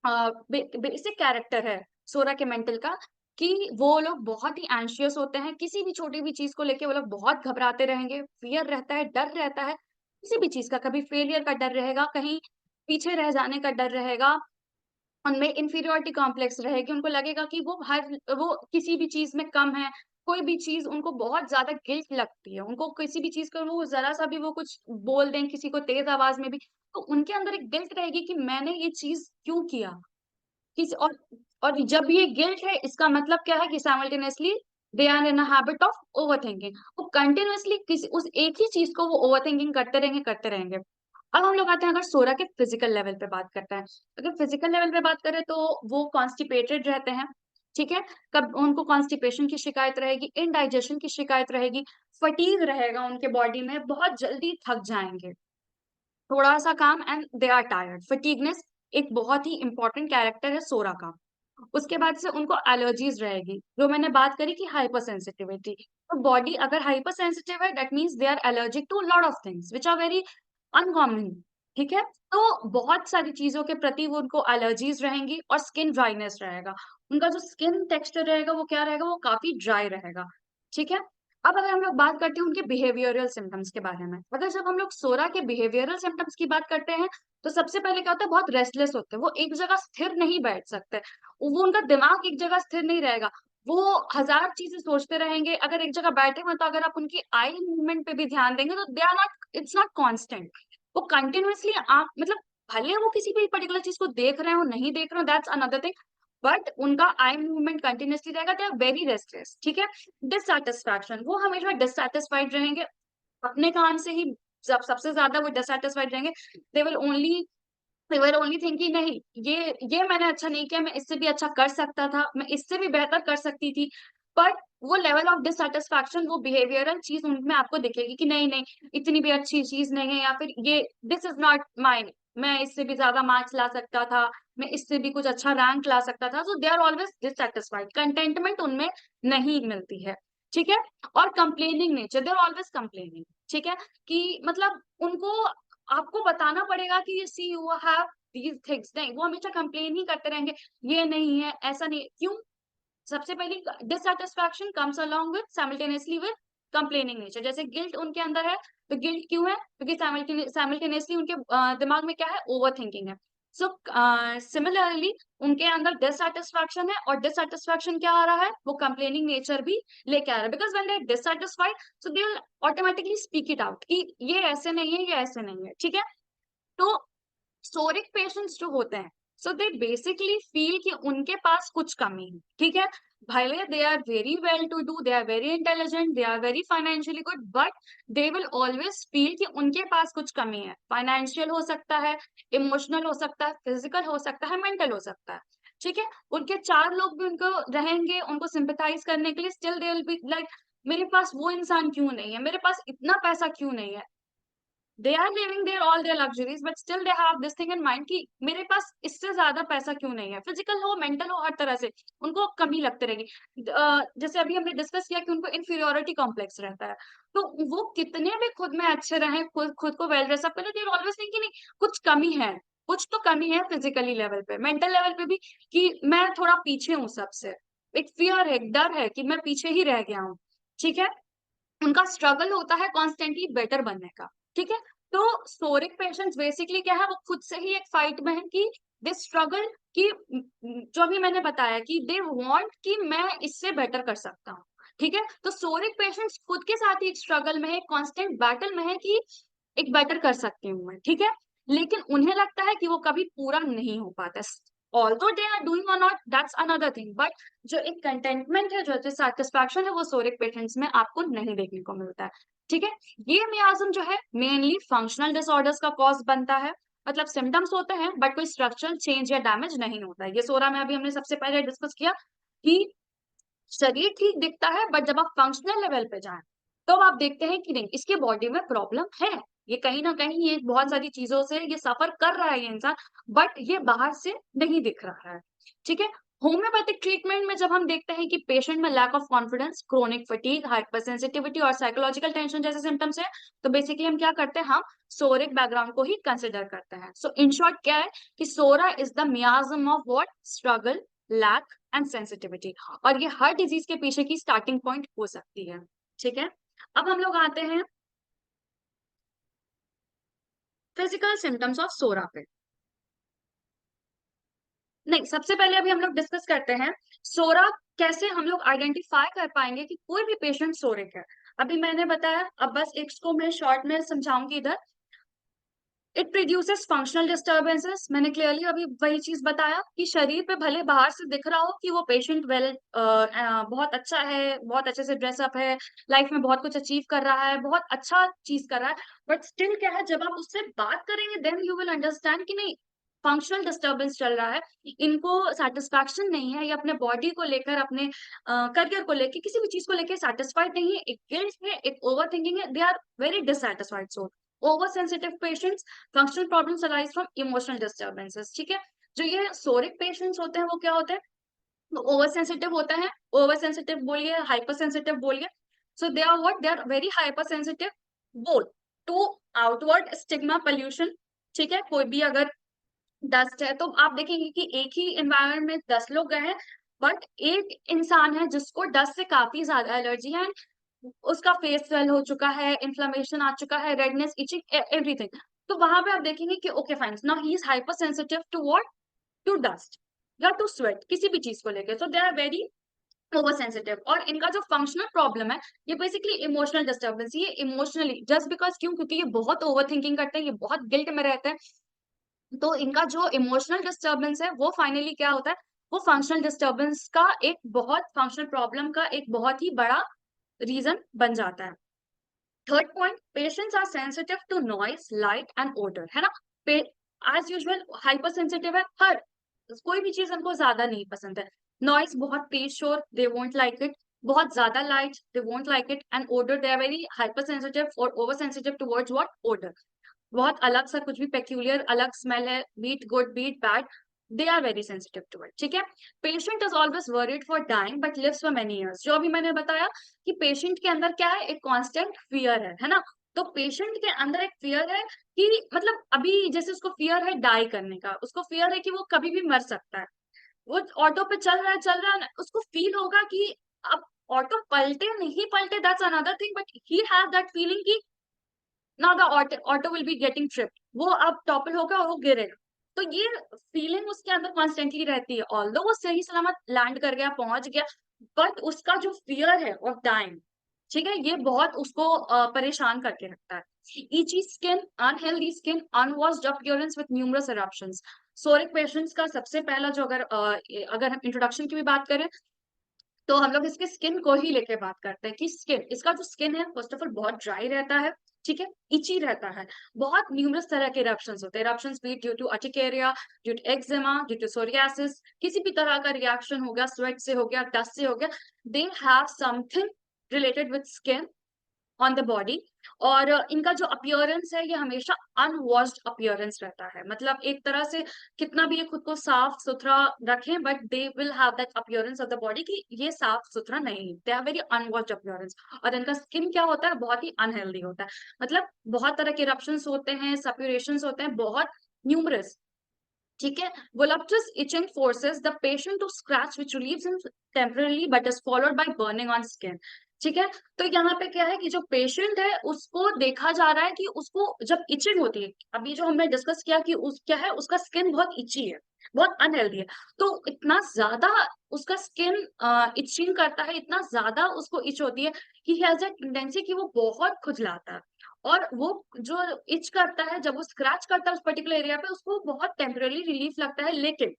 बेसिक कैरेक्टर है सोरा के मेंटल का, कि वो लोग बहुत ही एंशियस होते हैं, किसी भी छोटी भी चीज को लेके वो लोग बहुत घबराते रहेंगे, फियर रहता है, डर रहता है, किसी भी चीज का, कभी फेलियर का डर रहेगा, कहीं पीछे रह जाने का डर रहेगा, उनमें इंफीरियोरिटी कॉम्प्लेक्स रहेगी, उनको लगेगा कि वो किसी भी चीज में कम है, कोई भी चीज उनको बहुत ज्यादा गिल्ट लगती है, उनको किसी भी चीज को वो जरा सा भी वो कुछ बोल दें किसी को तेज आवाज में भी, तो उनके अंदर एक गिल्ट रहेगी कि मैंने ये चीज क्यों किया। किस और जब ये गिल्ट है, इसका मतलब क्या है कि simultaneously they are in a habit of overthinking, वो कंटिन्यूअसली किसी उस एक ही चीज को वो ओवरथिंकिंग करते रहेंगे। अब हम लोग आते हैं अगर सोरा के फिजिकल लेवल पे बात करते हैं, अगर फिजिकल लेवल पे बात करें तो वो कॉन्स्टिपेटेड रहते हैं। ठीक है। कब उनको कॉन्स्टिपेशन की शिकायत रहेगी, इनडाइजेशन की शिकायत रहेगी, फटीग रहेगा उनके बॉडी में, बहुत जल्दी थक जाएंगे, थोड़ा सा काम and they are tired. Fatigueness एक बहुत ही इंपॉर्टेंट कैरेक्टर है सोरा का। उसके बाद से उनको एलर्जीज रहेगी, जो मैंने बात करी कि हाइपर सेंसिटिविटी, तो बॉडी अगर हाइपर सेंसिटिव है, that means they are allergic to lot of things which are very uncommon. ठीक है। तो बहुत सारी चीजों के प्रति वो उनको एलर्जीज रहेंगी, और स्किन ड्राइनेस रहेगा, उनका जो स्किन टेक्सचर रहेगा वो क्या रहेगा, वो काफी ड्राई रहेगा। ठीक है। अब अगर हम लोग बात करते हैं उनके बिहेवियरल सिम्टम्स के बारे में, अगर जब हम लोग सोरा के बिहेवियरल सिम्टम्स की बात करते हैं, तो सबसे पहले क्या होता है, बहुत रेस्टलेस होते हैं, वो एक जगह स्थिर नहीं बैठ सकते, वो उनका दिमाग एक जगह स्थिर नहीं रहेगा, वो हजार चीजें सोचते रहेंगे। अगर एक जगह बैठे हुए तो अगर आप उनकी आई मूवमेंट पे भी ध्यान देंगे तो they are not, it's not constant, वो कंटिन्यूअसली आप मतलब भले वो किसी भी पर्टिकुलर चीज को देख रहे हो नहीं देख रहे हो, दैट्स अनदर थिंग, बट उनका आई मूवमेंट कंटिन्यूअसली रहेगा, दे आर वेरी रेस्टलेस। ठीक है। डिससैटिस्फैक्शन, वो हमेशा डिससैटिस्फाइड रहेंगे अपने काम से ही, जब सबसे ज्यादा वो डिससैटिस्फाइड रहेंगे, they will only they were only thinking नहीं, ये मैंने अच्छा नहीं किया, मैं इससे भी अच्छा कर सकता था, मैं इससे भी बेहतर कर सकती थी। बट वो लेवल ऑफ डिससेटिस्फैक्शन, वो बिहेवियरल चीज उनमें आपको दिखेगी कि नहीं नहीं, इतनी भी अच्छी चीज नहीं है, या फिर ये दिस इज नॉट माइंड, मैं इससे भी ज्यादा मार्क्स ला सकता था, मैं इससे भी कुछ अच्छा रैंक ला सकता था। So they are always dissatisfied, contentment उनमें नहीं मिलती है। ठीक है। और complaining nature, they are always complaining. ठीक है। कि मतलब उनको आपको बताना पड़ेगा कि see you have these things, नहीं वो हमेशा कंप्लेन ही करते रहेंगे, ये नहीं है, ऐसा नहीं है। क्यों? सबसे पहली dissatisfaction comes along with simultaneously with complaining nature. जैसे गिल्ट उनके अंदर है, तो गिल्ट क्यों है, क्योंकि साइमल्टेनियसली उनके दिमाग में क्या है, ओवर थिंकिंग है। सो सिमिलरली उनके अंदर डिससेटिस्फैक्शन है, और डिससेटिस्फैक्शन क्या आ रहा है, वो कंप्लेनिंग नेचर भी लेके आ रहा है, because when they are dissatisfied so they will automatically speak it out कि ये ऐसे नहीं है, ये ऐसे नहीं है, ठीक है। तो सोरिक पेशेंट्स जो होते हैं, सो दे बेसिकली फील कि उनके पास कुछ कमी है, ठीक है। भले they are very well to do, they are very intelligent, they are very financially good, but they will always feel कि उनके पास कुछ कमी है। फाइनेंशियल हो सकता है, इमोशनल हो सकता है, फिजिकल हो सकता है, मेंटल हो सकता है, ठीक है। उनके चार लोग भी उनको रहेंगे, उनको सिंपैथाइज करने के लिए, still they will be like मेरे पास वो इंसान क्यों नहीं है, मेरे पास इतना पैसा क्यों नहीं है। They are living their all their luxuries, but still they have this thing in mind कि मेरे पास इससे ज्यादा पैसा क्यों नहीं है। फिजिकल हो, मेंटल हो, हर तरह से उनको कमी लगती रहेगी। जैसे अभी हमने डिस्कस किया कि उनको इन्फीरियोरिटी कॉम्प्लेक्स रहता है, तो वो कितने भी खुद में अच्छे रहे, खुद खुद को वेल ड्रेस अप करें, देर ऑलवेज थिंक कि नहीं कुछ कमी है, कुछ तो कमी है फिजिकली लेवल पे, मेंटल लेवल पे भी, कि मैं थोड़ा पीछे हूँ सबसे। एक फियर है, एक डर है कि मैं पीछे ही रह गया हूँ, ठीक है। उनका स्ट्रगल होता है कॉन्स्टेंटली बेटर बनने का, ठीक है। तो सोरिक पेशेंट्स बेसिकली क्या है, वो खुद से ही एक फाइट में है कि दे स्ट्रगल कि जो भी मैंने बताया कि दे वांट कि मैं इससे बेटर कर सकता हूँ, ठीक है। तो सोरिक पेशेंट्स खुद के साथ ही एक स्ट्रगल में है, कांस्टेंट बैटल में है कि एक बेटर कर सकती हूँ मैं, ठीक है। लेकिन उन्हें लगता है कि वो कभी पूरा नहीं हो पाता। ऑल्दो दे आर डूइंग और not, that's another thing, but जो एक कंटेंटमेंट है, जो सेटिस्फैक्शन है, वो सोरिक पेशेंट्स में आपको नहीं देखने को मिलता है, ठीक है। ये मियाज्म जो है मेनली फंक्शनल डिसऑर्डर्स का कॉज बनता है, मतलब सिम्टम्स होते हैं बट कोई स्ट्रक्चरल चेंज या डैमेज नहीं होता है। ये सोरा में अभी हमने सबसे पहले डिस्कस किया कि शरीर ठीक दिखता है, बट जब आप फंक्शनल लेवल पे जाएं तो आप देखते हैं कि नहीं इसके बॉडी में प्रॉब्लम है, ये कहीं ना कहीं ये बहुत सारी चीजों से ये सफर कर रहा है ये इंसान, बट ये बाहर से नहीं दिख रहा है, ठीक है। होम्योपैथिक ट्रीटमेंट में जब हम देखते हैं कि पेशेंट में lack of confidence, chronic fatigue, hyper sensitivity और साइकोलॉजिकल टेंशन जैसे सिम्टम्स है, तो बेसिकली हम क्या करते हैं, हम सोरिक बैकग्राउंड को ही कंसिडर करते हैं। सो इन शॉर्ट क्या है कि psora is the miasm of what, struggle, lack and sensitivity, और ये हर डिजीज के पीछे की स्टार्टिंग पॉइंट हो सकती है, ठीक है। अब हम लोग आते हैं फिजिकल सिम्टम्स ऑफ सोरा पे। नहीं, सबसे पहले अभी हम लोग डिस्कस करते हैं सोरा कैसे हम लोग आइडेंटिफाई कर पाएंगे कि कोई भी पेशेंट सोरिक है। अभी मैंने बताया, अब बस इसको मैं शॉर्ट में समझाऊंगी इधर। इट प्रोड्यूसेस फंक्शनल डिस्टर्बेंसेस, मैंने क्लियरली अभी वही चीज बताया कि शरीर पे भले बाहर से दिख रहा हो कि वो पेशेंट वेल बहुत अच्छा है, बहुत अच्छे से ड्रेसअप है, लाइफ में बहुत कुछ अचीव कर रहा है, बहुत अच्छा चीज कर रहा है, बट स्टिल क्या है, जब आप उससे बात करेंगे देन यू विल अंडरस्टैंड कि नहीं फंक्शनल डिस्टर्बेंस चल रहा है, इनको सेटिस्फैक्शन नहीं है, ये अपने बॉडी को लेकर, अपने करियर को लेकर, किसी भी चीज को लेकर सेटिस्फाइड नहीं है, एक गिल्ट है, एक ओवर थिंकिंग है, they are very dissatisfied. So oversensitive patients, functional problems arise from emotional disturbances, ठीक है। जो ये सोरिक पेशेंट्स होते हैं वो क्या होते हैं, तो ओवर सेंसिटिव होता है, ओवर सेंसिटिव बोलिए, हाइपर सेंसिटिव बोलिए। So they are what, they are very hyper sensitive both to outward stigma pollution, ठीक है। कोई भी अगर डस्ट है तो आप देखेंगे कि एक ही एनवायरनमेंट में 10 लोग गए हैं, बट एक इंसान है जिसको डस्ट से काफी ज्यादा एलर्जी है, उसका फेस स्वेल हो चुका है, इन्फ्लेमेशन आ चुका है, रेडनेस, इचिंग, एवरीथिंग। तो वहां पे आप देखेंगे कि okay fine, now he is hyper sensitive to what, to dust या टू स्वेट, किसी भी चीज को लेकर, so they are very over sensitive. और इनका जो फंक्शनल प्रॉब्लम है, ये बेसिकली इमोशनल डिस्टर्बेंस, ये इमोशनली जस्ट बिकॉज क्यों, क्योंकि ये बहुत ओवर थिंकिंग करते हैं, ये बहुत गिल्ट में रहते हैं, तो इनका जो इमोशनल डिस्टर्बेंस है वो फाइनली क्या होता है, वो फंक्शनल डिस्टर्बेंस का एक बहुत, फंक्शनल प्रॉब्लम का एक बहुत ही बड़ा रीजन बन जाता है। Third point, patients are sensitive to noise, light and odour, है ना। एज यूजुअल हाइपर सेंसिटिव है, हर कोई भी चीज उनको ज्यादा नहीं पसंद है। नॉइज, बहुत तेज शोर, दे वोंट लाइक इट। बहुत ज्यादा light, they won't like it. And odour, they are very hyper sensitive और over sensitive towards what, odour. बहुत अलग सा कुछ भी पेक्यूलियर अलग स्मेल है, be it good be it bad, they are very sensitive to it, ठीक है। Patient is always worried for dying but lives for many years, जो अभी मैंने बताया कि पेशेंट के अंदर क्या है, एक कांस्टेंट फियर है ना। तो पेशेंट के अंदर एक फियर है कि मतलब अभी जैसे उसको फियर है डाई करने का, उसको फियर है कि वो कभी भी मर सकता है। वो ऑटो पे चल रहा है ना, उसको फील होगा कि अब ऑटो पलटे नहीं पलटे, that's another thing, but he have that feeling कि now the auto will be getting tripped, वो अब टॉपल होगा और वो गिरेगा। तो ये फीलिंग उसके अंदर कॉन्स्टेंटली रहती है, ऑल्दो वो सही सलामत लैंड कर गया, पहुंच गया, बट उसका जो फियर है ऑफ डाइंग, ठीक है, ये बहुत उसको परेशान करके रखता है। Itchy skin, unhealthy skin, unwashed appearance with numerous eruptions. सोरिक patients का सबसे पहला जो अगर हम इंट्रोडक्शन की भी बात करें, तो हम लोग इसके स्किन को ही लेके बात करते हैं कि स्किन, इसका जो स्किन है फर्स्ट ऑफ ऑल बहुत ड्राई रहता है, ठीक है, इची रहता है, बहुत न्यूमरस तरह के इरप्शंस होते हैं, eruptions be due to urticaria, due to eczema, due to psoriasis, किसी भी तरह का रिएक्शन हो गया, स्वेट से हो गया, डस्ट से हो गया, they have something related with skin on the body. और इनका जो अपीयरेंस है ये हमेशा अनवॉश्ड अपीयरेंस रहता है, मतलब एक तरह से कितना भी ये खुद को साफ सुथरा रखें, but they will have that appearance of the body कि ये साफ सुथरा नहीं, दे हैव वेरी अनवॉश्ड अपीयरेंस। और इनका स्किन क्या होता है, बहुत ही अनहेल्दी होता है, मतलब बहुत तरह के इरप्शंस होते हैं, सप्यूरेशंस होते हैं, बहुत न्यूमरस, ठीक है। Voluptuous itching forces the patient to scratch, which relieves him temporarily but is followed by burning on skin, ठीक है। तो यहाँ पे क्या है कि जो पेशेंट है उसको देखा जा रहा है कि उसको जब इचिंग होती है, अभी जो हमने डिस्कस किया कि उस क्या है, उसका स्किन बहुत इची है, बहुत अनहेल्दी है, तो इतना ज्यादा उसका स्किन इचिंग करता है, इतना ज्यादा उसको इच होती है कि he has that tendency कि वो बहुत खुजलाता है, और वो जो इच करता है, जब वो स्क्रैच करता है उस पर्टिकुलर एरिया पे, उसको बहुत टेम्पररी रिलीफ लगता है, लेकिन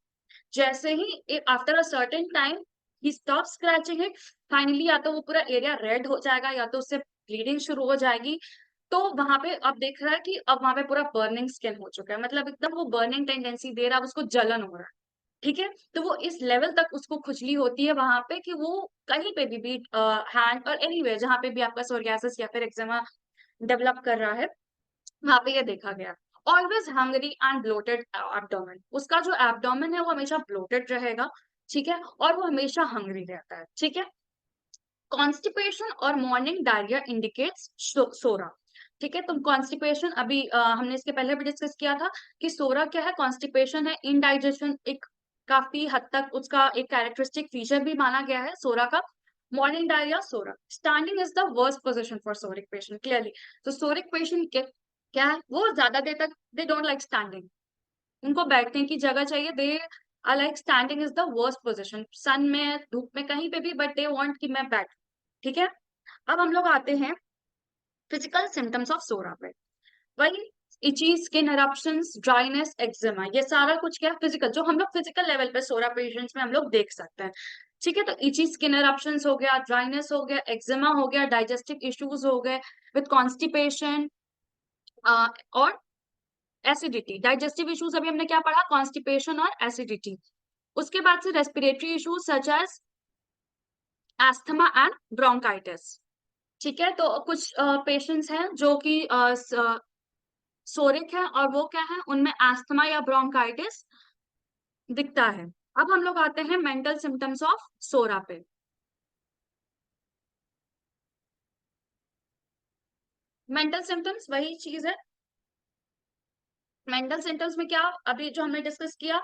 जैसे ही after a certain time he stop scratching it, finally या तो वो पूरा एरिया रेड हो जाएगा या तो उससे ब्लीडिंग शुरू हो जाएगी। तो वहां पे अब देख रहा है कि अब वहां पे पूरा बर्निंग स्किन हो चुका है, मतलब एकदम वो बर्निंग टेंडेंसी दे रहा है, उसको जलन हो रहा है, ठीक है। तो वो इस लेवल तक उसको खुजली होती है वहां पे कि वो कहीं पे भी हैंड और एनीवेयर जहां पे भी आपका सोरियासिस या फिर एक्जिमा डेवलप कर रहा है, वहां पे ये देखा गया। Always Hungary and bloated abdomen, उसका जो एब्डोमेन है वो हमेशा ब्लोटेड रहेगा, ठीक है, और वो हमेशा हंगरी रहता है, ठीक है। कॉन्स्टिपेशन और मॉर्निंग डायरिया इंडिकेट्स सोरा, ठीक है। तो कॉन्स्टिपेशन अभी हमने इसके पहले भी डिस्कस किया था कि सोरा क्या है, कॉन्स्टिपेशन है, इनडाइजेशन एक काफी हद तक उसका एक कैरेक्टरिस्टिक फीचर भी माना गया है सोरा का। Morning diarrhoea, psora, standing is the worst position for psoric patient, clearly. तो सोरिक पेशेंट क्या है, वो ज्यादा देर तक दे डोंट लाइक स्टैंडिंग, उनको बैठने की जगह चाहिए, they I like standing is the worst position, sun में धूप में कहीं पे भी, बट दे वांट कि मैं बैठ, ठीक है। अब हम लोग आते हैं फिजिकल सिम्टम्स ऑफ सोरा पे, वही इची स्किन इरप्शंस, ड्राइनेस, एक्जिमा, ये सारा कुछ क्या फिजिकल, जो हम लोग फिजिकल लेवल पे सोरा पेशेंट्स में हम लोग देख सकते हैं, ठीक है। तो इची स्किन इरप्शंस हो गया, ड्राइनेस हो गया, एक्जिमा हो गया, डाइजेस्टिव इश्यूज हो गए विद कॉन्स्टिपेशन और एसिडिटी। डाइजेस्टिव इश्यूज अभी हमने क्या पढ़ा, कॉन्स्टिपेशन और एसिडिटी। उसके बाद से respiratory issues such as asthma and bronchitis, ठीक है। तो कुछ पेशेंट्स हैं जो कि सोरिक है और वो क्या है, उनमें एस्थमा या ब्रोंकाइटिस दिखता है। अब हम लोग आते हैं मेंटल सिम्टम्स ऑफ सोरा पे। मेंटल सिम्टम्स वही चीज है, मेंटल सिम्टम्स में क्या, अभी जो हमने डिस्कस किया,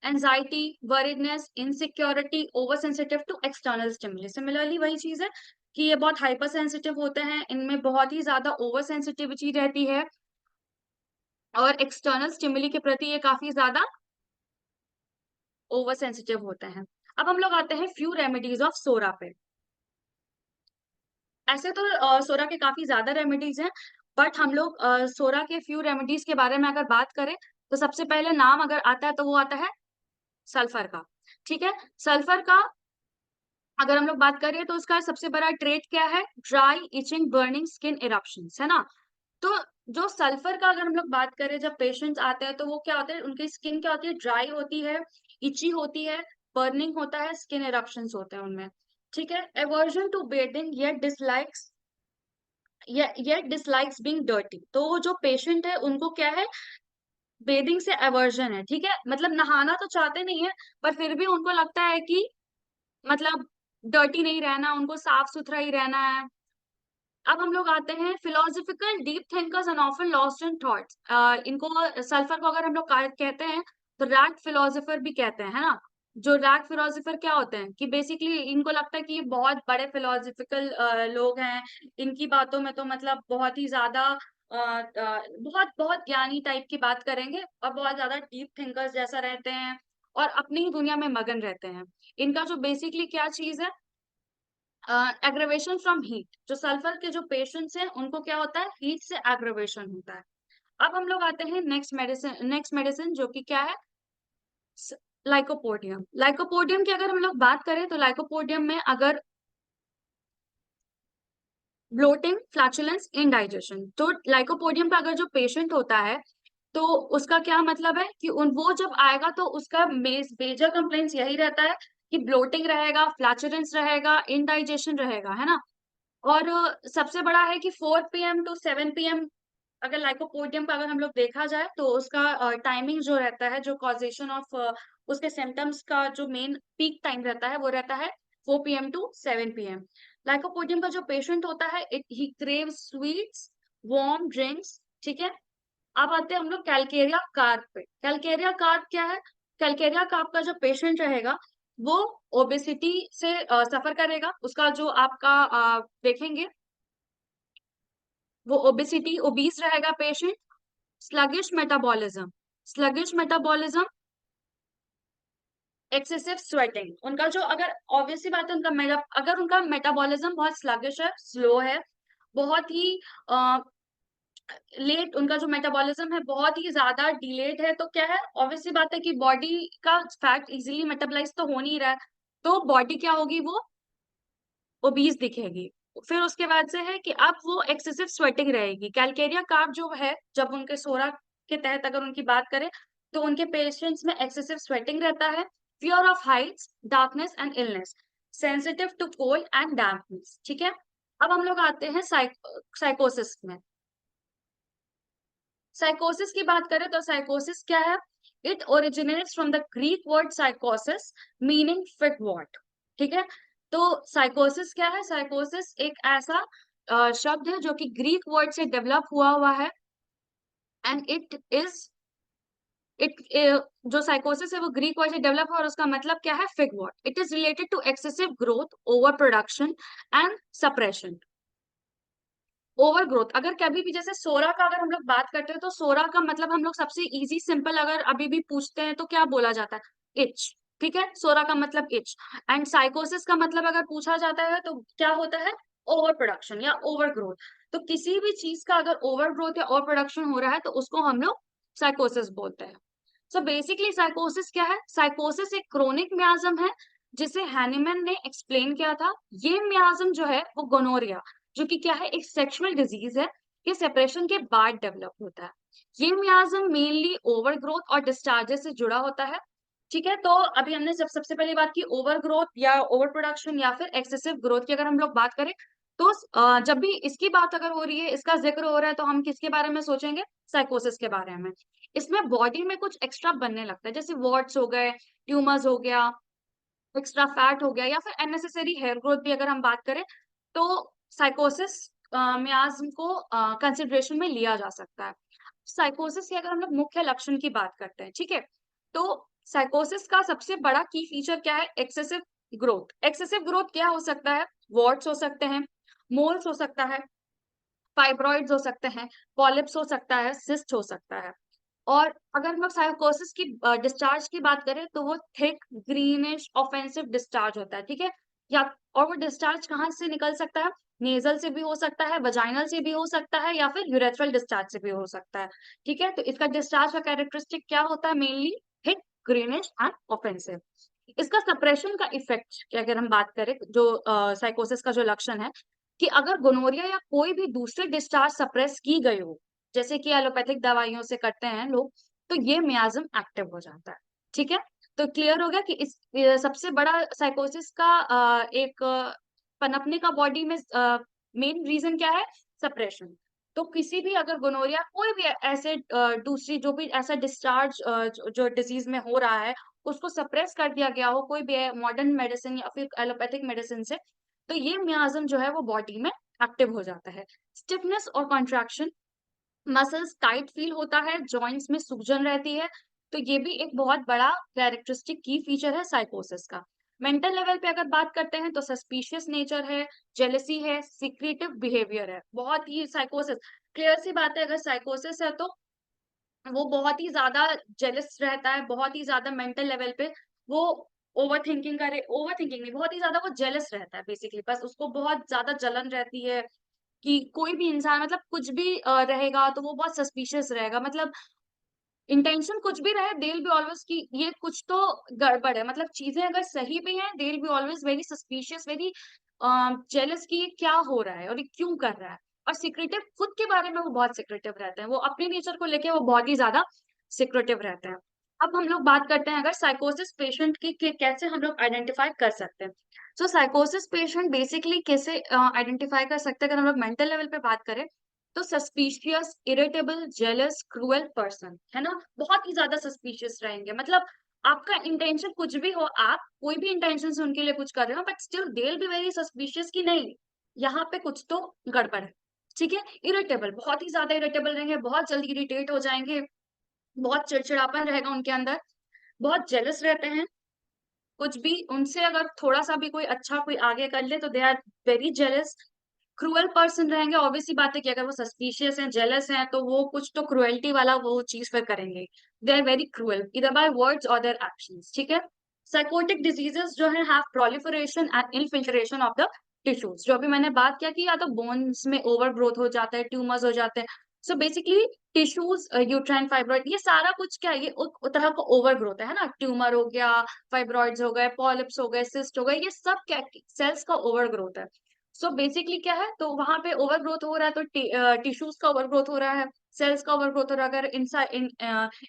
anxiety, worriedness, insecurity, over sensitive to external stimuli, similarly वही चीज है कि ये बहुत हाइपर सेंसिटिव होते हैं, इनमें बहुत ही ज्यादा ओवर सेंसिटिविटी रहती है, और एक्सटर्नल स्टिमुली के प्रति ये काफी ज्यादा ओवर सेंसिटिव होते हैं। अब हम लोग आते हैं फ्यू रेमेडीज ऑफ सोरा पे। ऐसे तो सोरा के काफी ज्यादा रेमेडीज हैं, बट हम लोग सोरा के फ्यू रेमेडीज के बारे में अगर बात करें, तो सबसे पहले नाम अगर आता है तो वो आता है सल्फर का, ठीक है। सल्फर का अगर हम लोग बात करें तो उसका सबसे बड़ा ट्रेट क्या है, dry itching burning skin eruptions, है ना। तो जो सल्फर का अगर हम लोग बात करें, जब पेशेंट्स आते हैं तो वो क्या होता है, उनकी स्किन क्या होती है, ड्राई होती है, इची होती है, बर्निंग होता है, स्किन इरप्शंस होते हैं उनमें, ठीक है। Aversion to bathing yet dislikes being dirty, तो वो जो पेशेंट है उनको क्या है, बेदिंग से एवर्जन है, ठीक है, मतलब नहाना तो चाहते नहीं है, पर फिर भी उनको लगता है कि मतलब डर्टी नहीं रहना, उनको साफ सुथरा ही रहना है। अब हम लोग आते हैं philosophical deep thinkers and often lost in thoughts, इनको सल्फर को अगर हम लोग कहते हैं तो रैग फिलोसोफर भी कहते हैं, है ना। जो रैग फिलोसोफर क्या होते हैं कि बेसिकली इनको लगता है कि ये बहुत बड़े फिलोसफिकल लोग हैं, इनकी बातों में तो मतलब बहुत ही ज्यादा बहुत बहुत ज्ञानी टाइप की बात करेंगे और बहुत ज्यादा डीप थिंकर्स जैसा रहते हैं और अपनी ही दुनिया में मगन रहते हैं। इनका जो बेसिकली क्या चीज है, एग्रेवेशन फ्रॉम हीट। जो सल्फर के जो पेशेंट्स हैं उनको क्या होता है, हीट से एग्रेवेशन होता है। अब हम लोग आते हैं नेक्स्ट मेडिसिन जो कि क्या है, लाइकोपोडियम। लाइकोपोडियम की अगर हम लोग बात करें तो लाइकोपोडियम में अगर ब्लोटिंग, फ्लैचुलेंस, इंडाइजेशन, तो लाइकोपोडियम का अगर जो पेशेंट होता है तो उसका क्या मतलब है कि वो जब आएगा तो उसका मेजर कंप्लेंट्स यही रहता है कि ब्लोटिंग रहेगा, फ्लैचुलेंस रहेगा, इंडाइजेशन रहेगा, है ना। और सबसे बड़ा है कि 4 PM to 7 PM अगर लाइकोपोडियम का अगर हम लोग देखा जाए तो उसका टाइमिंग जो रहता है, जो कॉजेशन ऑफ उसके सिम्टम्स का जो मेन पीक टाइम रहता है वो रहता है 4 PM to 7 PM। लाइकोपोडियम का जो पेशेंट होता है ही क्रेव्स स्वीट्स, वार्म ड्रिंक्स, ठीक है। अब आते हैं हम लोग कैलकेरिया कार्प पे। कैलकेरिया कार्प क्या है, कैलकेरिया कार्प का जो पेशेंट रहेगा वो ओबेसिटी से सफर करेगा। उसका जो आपका देखेंगे वो ओबेसिटी ओबीस रहेगा patient. Sluggish metabolism, excessive sweating. उनका जो अगर ऑब्वियसली बात है अगर उनका मेटाबॉलिज्म बहुत स्लगिश है, स्लो है, बहुत ही लेट, उनका जो मेटाबॉलिज्म है बहुत ही ज्यादा डिलेड है, तो क्या है, ऑब्वियसली बात है कि बॉडी का फैट इजीली मेटाबलाइज तो हो नहीं रहा है, तो बॉडी क्या होगी, वो ओबीज दिखेगी। फिर उसके बाद से है कि अब वो एक्सेसिव स्वेटिंग रहेगी। कैलकेरिया कार्ब जो है, जब उनके सोरा के तहत अगर उनकी बात करें तो उनके पेशेंट्स में एक्सेसिव स्वेटिंग रहता है, fear of heights, darkness and illness, sensitive to cold and dampness, ठीक है। अब हम लोग आते हैं साइकोसिस में। साइकोसिस की बात करें तो साइकोसिस क्या है, it originates from the Greek word sycosis meaning fig wart, ठीक है। तो साइकोसिस क्या है, साइकोसिस एक ऐसा शब्द है जो कि ग्रीक वर्ड से डेवलप हुआ है एंड इट जो साइकोसिस है वो ग्रीक वर्ड से डेवलप हुआ और उसका मतलब क्या है, fig wart. It is related to excessive growth, over production and suppression. Over growth, अगर कभी भी जैसे सोरा का अगर हम लोग बात करते हैं तो सोरा का मतलब हम लोग सबसे इजी सिंपल अगर अभी भी पूछते हैं तो क्या बोला जाता है, इच, ठीक है। सोरा का मतलब इच। एंड साइकोसिस का मतलब अगर पूछा जाता है तो क्या होता है, ओवर प्रोडक्शन या ओवर ग्रोथ। तो किसी भी चीज का अगर ओवर ग्रोथ या ओवर प्रोडक्शन हो रहा है तो उसको हम लोग साइकोसिस बोलते हैं। सो बेसिकली साइकोसिस क्या है, साइकोसिस एक क्रोनिक मियाज्म है जिसे हैनीमैन ने एक्सप्लेन किया था। ये मियाज्म जो है वो गोनोरिया, जो कि क्या है, एक सेक्सुअल डिजीज है, ये सेपरेशन के बाद डेवलप होता है। ये मियाज्म मेनली ओवर ग्रोथ और डिस्चार्जेस से जुड़ा होता है, ठीक है। तो अभी हमने सबसे पहली बात की ओवर ग्रोथ या ओवर प्रोडक्शन या फिर एक्सेसिव ग्रोथ की अगर हम लोग बात करें तो जब भी इसकी बात अगर हो रही है, इसका जिक्र हो रहा है, तो हम किसके बारे में सोचेंगे, साइकोसिस के बारे में। इसमें बॉडी में कुछ एक्स्ट्रा बनने लगता है, जैसे वॉर्ट्स हो गए, ट्यूमर्स हो गया, एक्स्ट्रा फैट हो गया, या फिर अननेसेसरी हेयर ग्रोथ भी अगर हम बात करें तो साइकोसिस मियाज्म को कंसिडरेशन में लिया जा सकता है। साइकोसिस के अगर हम लोग मुख्य लक्षण की बात करते हैं, ठीक है, तो साइकोसिस का सबसे बड़ा की फीचर क्या है, एक्सेसिव ग्रोथ। एक्सेसिव ग्रोथ क्या हो सकता है, वॉर्ट्स हो सकते हैं, मोल्स हो सकता है, फाइब्रॉइड्स हो सकते हैं, पॉलिप्स हो सकता है, सिस्ट हो सकता है। और अगर हम लोग साइकोसिस की डिस्चार्ज की बात करें तो वो थिक ग्रीनिश ऑफेंसिव डिस्चार्ज होता है, ठीक है। या और वो डिस्चार्ज कहाँ से निकल सकता है, नेजल से भी हो सकता है, वजाइनल से भी हो सकता है, या फिर यूरेथ्रल डिस्चार्ज से भी हो सकता है, ठीक है। तो इसका डिस्चार्ज का कैरेक्टरिस्टिक क्या होता है, mainly thick greenish and offensive. इसका सप्रेशन का इफेक्ट की अगर हम बात करें, जो साइकोसिस का जो लक्षण है कि अगर गोनोरिया या कोई भी दूसरी डिस्चार्ज सप्रेस की गई हो, जैसे कि एलोपैथिक दवाइयों से करते हैं लोग, तो ये मियाज्म एक्टिव हो जाता है, ठीक है। तो क्लियर हो गया कि इस सबसे बड़ा साइकोसिस का एक पनपने का बॉडी में मेन रीजन क्या है, सप्रेशन। तो किसी भी अगर गोनोरिया कोई भी ऐसे दूसरी जो भी ऐसा डिस्चार्ज जो डिजीज में हो रहा है उसको सप्रेस कर दिया गया हो कोई भी मॉडर्न मेडिसिन या फिर एलोपैथिक मेडिसिन से, तो ये मियाज्म जो है वो बॉडी में एक्टिव हो जाता है। स्टिफनेस और कॉन्ट्रैक्शन, मसल्स टाइट फील होता है, जॉइंट्स में सूजन रहती है, तो ये भी एक बहुत बड़ा कैरेक्टरिस्टिक की फीचर है साइकोसिस का। मेंटल लेवल पे अगर बात करते हैं तो सस्पिशियस नेचर है, जेलसी है, सीक्रेटिव बिहेवियर है, बहुत ही साइकोसिस। क्लियर सी बात है, अगर साइकोसिस है तो वो बहुत ही ज़्यादा जेलस रहता है, बहुत ही ज़्यादा मेंटल लेवल पे वो ओवरथिंकिंग नहीं, बहुत ही ज़्यादा वो जेलस रहता है बेसिकली। बस उसको बहुत ज़्यादा जलन रहती है कि कोई भी इंसान मतलब कुछ भी रहेगा तो वो बहुत सस्पिशियस रहेगा। मतलब इंटेंशन कुछ भी रहे, दे विल बी ऑलवेज़ कि ये कुछ तो गड़बड़ है। मतलब चीज़ें अगर सही भी हैं, they will be always very suspicious, very jealous कि ये क्या हो रहा है और ये क्यों कर रहा है। और सीक्रेटिव खुद के बारे में वो बहुत सीक्रेटिव रहते हैं। वो अपने नेचर को लेके वो बहुत ही ज़्यादा सीक्रेटिव रहते हैं। अब हम लोग बात करते हैं अगर साइकोसिस पेशेंट की के कैसे हम लोग आइडेंटिफाई कर सकते हैं। सो साइकोसिस पेशेंट बेसिकली कैसे आइडेंटिफाई कर सकते हैं, अगर हम लोग मेंटल लेवल पे बात करें तो suspicious, irritable, jealous, cruel person, है ना? बहुत ही ज़्यादा सस्पिशियस रहेंगे। मतलब आपका इंटेंशन कुछ भी हो, आप कोई भी इंटेंशन से उनके लिए कुछ कर रहे हो, but still they will be very suspicious कि नहीं, यहाँ पे कुछ तो गड़बड़ है। ठीक है? इरिटेबल, बहुत ही ज़्यादा इरिटेबल रहेंगे, बहुत जल्दी इरिटेट हो जाएँगे, बहुत चिड़चिड़ापन रहेगा उनके अंदर, बहुत जेलस रहते हैं। कुछ भी उनसे अगर थोड़ा-सा भी कोई अच्छा कोई आगे कर ले तो they are very jealous. Cruel person रहेंगे, ऑब्वियस सी बात है कि अगर वो सस्पिशियस हैं, जेलस हैं, तो वो कुछ तो क्रुएल्टी वाला वो चीज़ फिर करेंगे। They are very cruel either by words और देयर एक्शंस, ठीक है? साइकोटिक डिजीजेस जो है have proliferation and infiltration of the tissues. जो अभी मैंने बात किया कि या तो बोन्स में ओवर ग्रोथ हो जाता है, ट्यूमर्स हो जाते हैं। So basically tissues, uterine fibroid, ये सारा कुछ क्या है, ये एक तरह का ओवर ग्रोथ है ना? ट्यूमर हो गया, फाइब्रॉइड्स हो गए, पॉलिप्स हो गए, सिस्ट हो गए, ये सब क्या सेल्स का ओवर ग्रोथ है। सो बेसिकली क्या है, तो वहाँ पे ओवर ग्रोथ हो रहा है तो टिश्यूज का ओवर ग्रोथ हो रहा है, सेल्स का ओवर ग्रोथ हो रहा है। अगर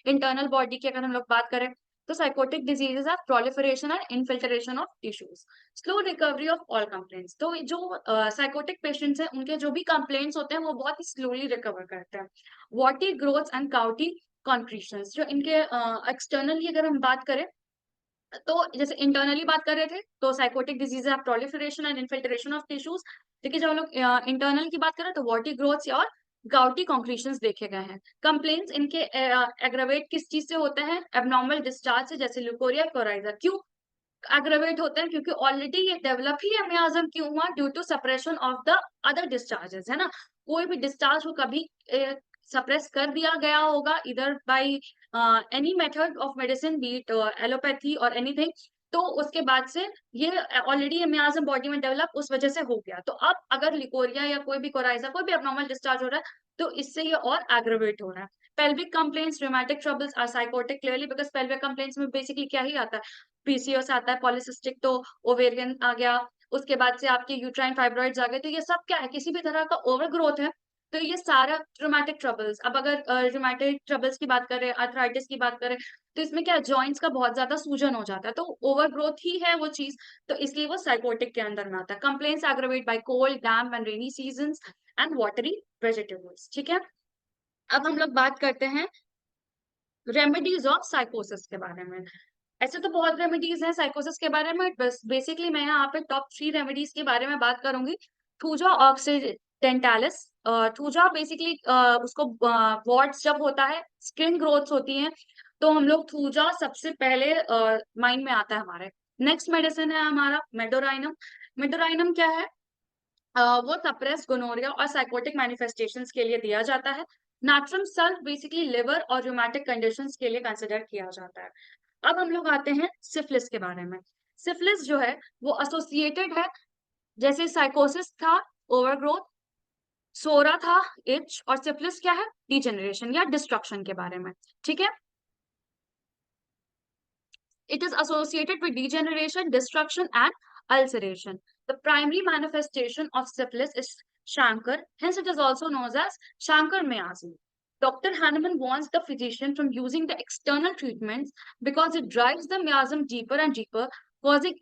इंटरनल बॉडी की अगर हम लोग बात करें तो sycotic diseases are proliferation and infiltration of tissues, slow recovery of all complaints. तो जो साइकोटिक पेशेंट्स हैं उनके जो भी कंप्लेंट्स होते हैं वो बहुत ही स्लोली रिकवर करते हैं। वॉटी ग्रोथ एंड काउटी कॉन्क्रीशंस, जो इनके एक्सटर्नली अगर हम बात करें तो जैसे इंटरनली बात कर रहे थे तो साइकोटिक डिजीज है proliferation and infiltration of tissues. देखिए जब हम लोग इंटरनल की बात करें तो वॉटी ग्रोथ्स और गाउटी कॉन्क्रीशंस देखे गए हैं। कंप्लेंट्स इनके एग्रावेट किस चीज से होते हैं, एबनॉर्मल डिस्चार्ज से, जैसे ल्यूकोरिया, कोराइजा। क्यों एग्रावेट होते हैं, क्योंकि ऑलरेडी ये डेवलप ही मियाज्म क्यों हुआ, due to suppression of the other discharges, है ना? कोई भी डिस्चार्ज को कभी सप्रेस कर दिया गया होगा इधर by any method of medicine, B it allopathy और एनीथिंग। तो उसके बाद से ये ऑलरेडी ये मियाज्म बॉडी में डेवलप उस वजह से हो गया। तो अब अगर लिकोरिया या कोई भी कोराइजा, कोई भी अबनॉर्मल डिस्चार्ज हो रहा है तो इससे ये और एग्रावेट हो रहा है। Pelvic complaints, rheumatic troubles are sycotic clearly because pelvic complaints में बेसिकली क्या ही आता है, पीसीओएस आता है, पॉलिसिस्टिक तो ओवेरियन आ गया, उसके बाद से आपके यूट्राइन फाइब्रॉइड्स आ गए। तो ये सब क्या है, किसी भी तरह का ओवरग्रोथ है। तो ये सारा रूमेटिक ट्रबल्स। अब अगर रूमेटिक ट्रबल्स की बात करें, आर्थराइटिस की बात करें, तो इसमें क्या है, जॉइंट्स का बहुत ज्यादा सूजन हो जाता है, तो ओवरग्रोथ ही है वो चीज। तो इसलिए वो साइकोटिक के अंदर में आता है। Complaints aggravate by cold, damp and rainy seasons and watery vegetables, ठीक है? अब हम लोग बात करते हैं रेमेडीज ऑफ साइकोसिस के बारे में। ऐसे तो बहुत रेमेडीज हैं साइकोसिस के बारे में, बस बेसिकली मैं यहाँ पे टॉप 3 रेमेडीज के बारे में बात करूंगी। थूजा ऑक्सीडेंटालिस। थूजा बेसिकली उसको वॉर्ड्स जब होता है, स्किन ग्रोथ्स होती हैं, तो हम लोग थूजा सबसे पहले माइंड में आता है हमारे। नेक्स्ट मेडिसिन है हमारा मेडोराइनम। मेडोराइनम क्या है, वो सप्रेस गोनोरिया और साइकोटिक मैनिफेस्टेशंस के लिए दिया जाता है। नाट्रम सल्फ बेसिकली लिवर और रूमेटिक कंडीशंस के लिए कंसिडर किया जाता है। अब हम लोग आते हैं सिफिलिस के बारे में। सिफिलिस जो है वो एसोसिएटेड है, जैसे साइकोसिस था ओवरग्रोथ, सोरा था इच, और सिफिलिस क्या है, डिजेनरेशन या डिस्ट्रक्शन के बारे में, ठीक है? It is associated with degeneration, destruction, and ulceration. The primary manifestation of syphilis is chancre, hence it is also known as chancre miasm. Dr. Hahnemann warns the physician from using the external treatments because it drives the miasm deeper and deeper, causing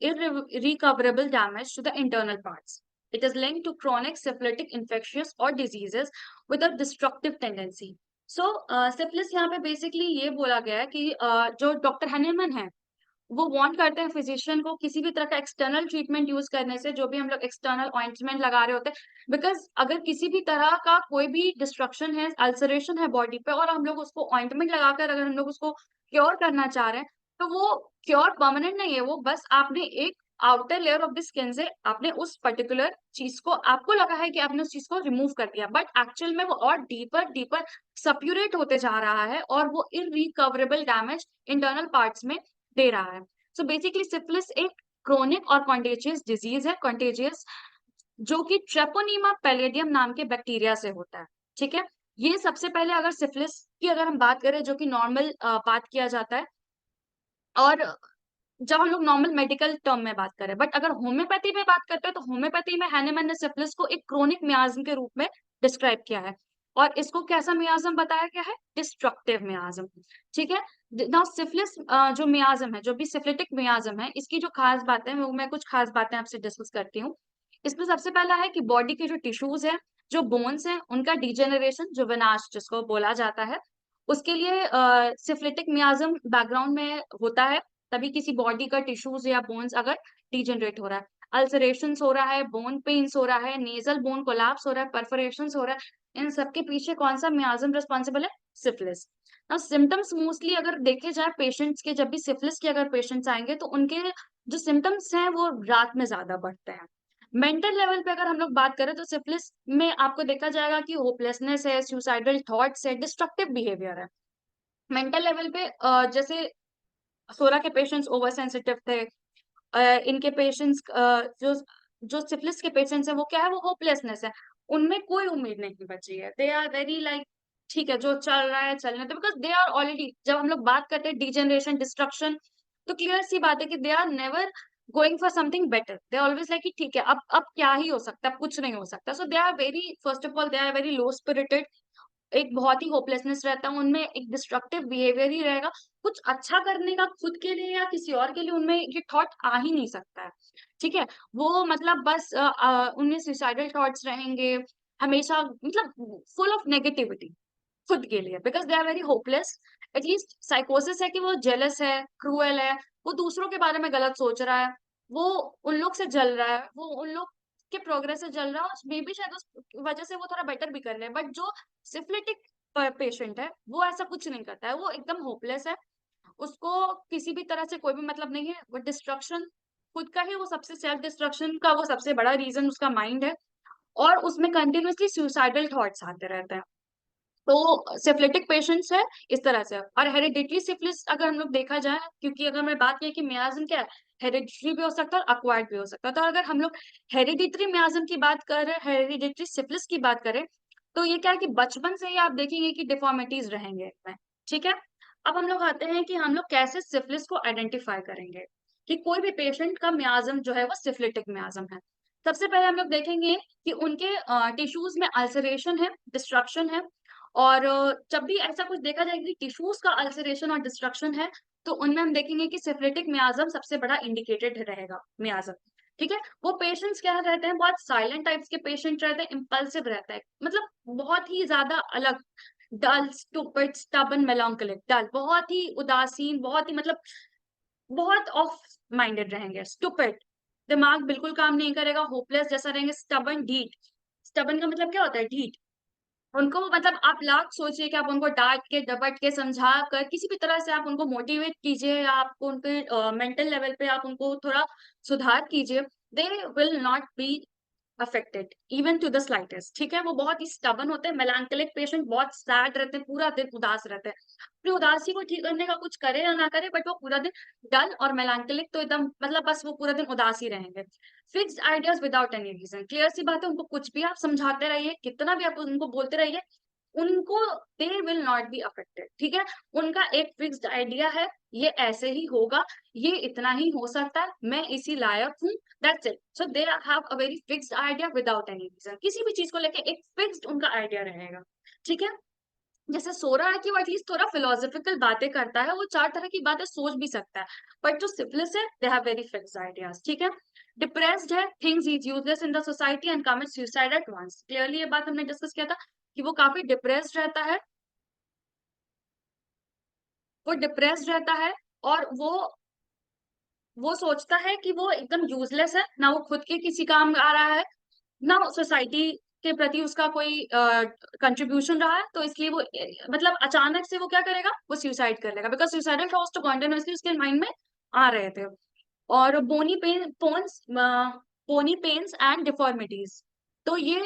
irrecoverable damage to the internal parts. It is linked to chronic syphilitic infectious or diseases with a destructive tendency. So syphilis यहाँ पे basically ये बोला गया है कि जो doctor Hahnemann है वो वार्न करते हैं फिजिशियन को किसी भी तरह का एक्सटर्नल ट्रीटमेंट यूज करने से, जो भी हम लोग एक्सटर्नल ऑइंटमेंट लगा रहे होते हैं, बिकॉज अगर किसी भी तरह का कोई भी डिस्ट्रक्शन है, अल्सरेशन है बॉडी पे, और हम लोग उसको ऑइंटमेंट लगाकर अगर हम लोग उसको क्योर करना चाह रहे हैं, तो वो क्योर परमानेंट नहीं है, वो बस आपने एक outer layer of the skin से आपने उस पर्टिकुलर चीज को, आपको लगा है कि आपने उस चीज को रिमूव कर दिया, बट एक्चुअल में वो और डीपर डीपर सप्यूरेट होते जा रहा है और वो इनरिकवरेबल डैमेज इंटरनल पार्ट्स में दे रहा है। सो बेसिकली सिफिलिस एक क्रोनिक और कॉन्टेजियस डिजीज है, कॉन्टेजियस, जो कि ट्रेपोनीमा पैलेडियम नाम के बैक्टीरिया से होता है। ठीक है, ये सबसे पहले अगर सिफिलिस की अगर हम बात करें, जो कि नॉर्मल बात किया जाता है, और जब हम लोग नॉर्मल मेडिकल टर्म में बात करें, बट अगर होम्योपैथी में बात करते हैं तो होम्योपैथी में हैनेमैन ने सिफिलिस को एक क्रोनिक मियाज्म के रूप में डिस्क्राइब किया है, और इसको कैसा मियाज्म बताया गया है, डिस्ट्रक्टिव मियाज्म। ठीक है, नाउ सिफिलिस जो मियाज्म है, जो भी सिफिलिटिक मियाज्म है, इसकी जो खास बातें हैं वो मैं कुछ खास बातें आपसे डिस्कस करती हूँ। इसमें सबसे पहला है कि बॉडी के जो टिश्यूज है, जो बोन्स हैं, उनका डिजेनरेशन, जो विनाश जिसको बोला जाता है, उसके लिए सिफिलिटिक मियाज्म बैकग्राउंड में होता है, तभी किसी बॉडी का टिश्यूज या बोन्स अगर डिजेनरेट हो रहा है, अल्सरेशंस हो रहा है, बोन पेन्स हो रहा है, नेजल बोन कोलैप्स हो रहा है, परफोरेशंस हो रहा है, इन सब के पीछे कौन सा मियाज्म रिस्पॉन्सिबल है, सिफिलिस। नाउ सिम्टम्स मोस्टली अगर देखे जाए पेशेंट्स के, जब भी सिफिलिस के अगर पेशेंट्स आएंगे तो उनके जो सिम्टम्स हैं वो रात में ज्यादा बढ़ते हैं। मेंटल लेवल पे अगर हम लोग बात करें तो सिफिलिस में आपको देखा जाएगा कि होपलेसनेस है, सुसाइडल थॉट्स है, डिस्ट्रक्टिव बिहेवियर है। मेंटल लेवल पे जैसे 16 के पेशेंट्स ओवर सेंसिटिव थे, इनके पेशेंट्स जो जो सिफिलिस के पेशेंट्स हैं वो क्या है, वो होपलेसनेस है, उनमें कोई उम्मीद नहीं बची है, दे आर वेरी लाइक ठीक है जो चल रहा है चलने दो, बिकॉज दे आर ऑलरेडी, जब हम लोग बात करते हैं डिजेनरेशन डिस्ट्रक्शन, तो क्लियर सी बात है कि they are never going for something better, they always like कि ठीक है अब क्या ही हो सकता है, अब कुछ नहीं हो सकता, so they are very, first of all they are very low spirited, एक बहुत ही होपलेसनेस रहता है उनमें, एक डिस्ट्रक्टिव बिहेवियर ही रहेगा, कुछ अच्छा करने का खुद के लिए या किसी और के लिए उनमें ये थॉट आ ही नहीं सकता है। ठीक है, वो मतलब बस उनमें सुसाइडल थॉट्स रहेंगे हमेशा, मतलब फुल ऑफ नेगेटिविटी खुद के लिए, because they are very hopeless. At least sycosis है कि वो जेलस है, क्रूएल है, वो दूसरों के बारे में गलत सोच रहा है, वो उन लोग से जल रहा है, वो उन लोग के प्रोग्रेस से जल रहा है, मे बी शायद उस वजह से वो थोड़ा बेटर भी कर रहे हैं, बट जो सिफिलिटिक पेशेंट है वो ऐसा कुछ नहीं करता है, वो एकदम होपलेस है, उसको किसी भी तरह से कोई भी मतलब नहीं है, वो डिस्ट्रक्शन खुद का ही, वो सबसे सेल्फ डिस्ट्रक्शन का वो सबसे बड़ा रीजन उसका माइंड है, और उसमें कंटिन्यूअसली सुसाइडल थॉट्स आते रहते हैं। तो सिफिलिटिक पेशेंट्स है इस तरह से, और हेरिडिटरी सिफिलिस अगर हम लोग देखा जाए, क्योंकि अगर मैं बात की कि मियाज्म क्या है, हेरिडिटरी भी हो सकता है और अक्वायर्ड भी हो सकता है, तो अगर हम लोग हेरिडिटरी मियाज्म की बात करें, हेरिडिटरी सिफिलिस की बात करें, तो ये क्या है कि बचपन से ही आप देखेंगे कि डिफॉर्मिटीज रहेंगे इनमें। ठीक है, अब हम लोग आते हैं कि हम लोग कैसे सिफिलिस को आइडेंटिफाई करेंगे, कि कोई भी पेशेंट का मियाज्म जो है वो सिफिलिटिक मियाज्म है। सबसे पहले हम लोग देखेंगे कि उनके टिश्यूज में अल्सरेशन है, डिस्ट्रक्शन है, और जब भी ऐसा कुछ देखा जाए कि टिश्यूज का अल्सरेशन और डिस्ट्रक्शन है, तो उनमें हम देखेंगे कि सिफिलिटिक मियाज्म सबसे बड़ा इंडिकेटेड रहेगा मियाज्म। ठीक है, वो पेशेंट्स क्या रहते हैं, बहुत साइलेंट टाइप्स के पेशेंट रहते हैं, इम्पल्सिव रहता है, मतलब बहुत ही ज्यादा अलग, डल, स्टूपिड, स्टबन, मेलांकोलिक, डल, बहुत ही उदासीन, बहुत ही मतलब बहुत ऑफ माइंडेड रहेंगे, स्टूपिड, दिमाग बिल्कुल काम नहीं करेगा, होपलेस जैसा रहेंगे, स्टबन, ढीठ, स्टबन का मतलब क्या होता है, ढीठ, उनको मतलब आप लाख सोचिए कि आप उनको डांट के डपट के समझा कर किसी भी तरह से आप उनको मोटिवेट कीजिए, या आपको उनके मेंटल लेवल पे आप उनको थोड़ा सुधार कीजिए, they will not be affected even to the slightest. ठीक है, वो बहुत ही स्टबन होते हैं, मेलांकोलिक पेशेंट बहुत सैड रहते हैं, पूरा दिन उदास रहते हैं, अपनी उदासी को ठीक करने का कुछ करे या ना करे, बट वो पूरा दिन डल और मेलांकोलिक, तो एकदम मतलब बस वो पूरा दिन उदास ही रहेंगे। Fixed ideas without any reason, clear सी बात है, उनको कुछ भी आप समझाते रहिए, कितना भी आप उनको बोलते रहिए, उनको दे विल नॉट बी अफेक्टेड। ठीक है, उनका एक फिक्स्ड आइडिया है, ये ऐसे ही होगा, ये इतना ही हो सकता है, मैं इसी लायक हूँ, that's it. So they have a very fixed idea without any reason, किसी भी चीज को लेके एक फिक्स्ड उनका आइडिया रहेगा। ठीक है, जैसे सो रहा है कि वो एटलीस्ट थोड़ा फिलोसॉफिकल बातें करता है, वो 4 तरह की बातें सोच भी सकता है, बट जो सिफिलिस है they have very fixed ideas. ठीक है, डिप्रेस्ड है, things is useless in the society and commit suicide at once, clearly ये बात हमने डिस्कस किया था कि वो काफी डिप्रेस्ड रहता है, वो डिप्रेस्ड रहता है, और वो सोचता है कि वो एकदम यूजलेस है, ना वो खुद के किसी काम आ रहा है, ना सोसाइटी के प्रति उसका कोई कंट्रीब्यूशन रहा है, तो इसलिए वो मतलब अचानक से वो क्या करेगा, वो सुसाइड कर लेगा, बिकॉज सुसाइडल थॉट्स तो कॉन्टिन्यूसली उसके माइंड में आ रहे थे। और बोनी पेन्स एंड डिफॉर्मिटीज, तो ये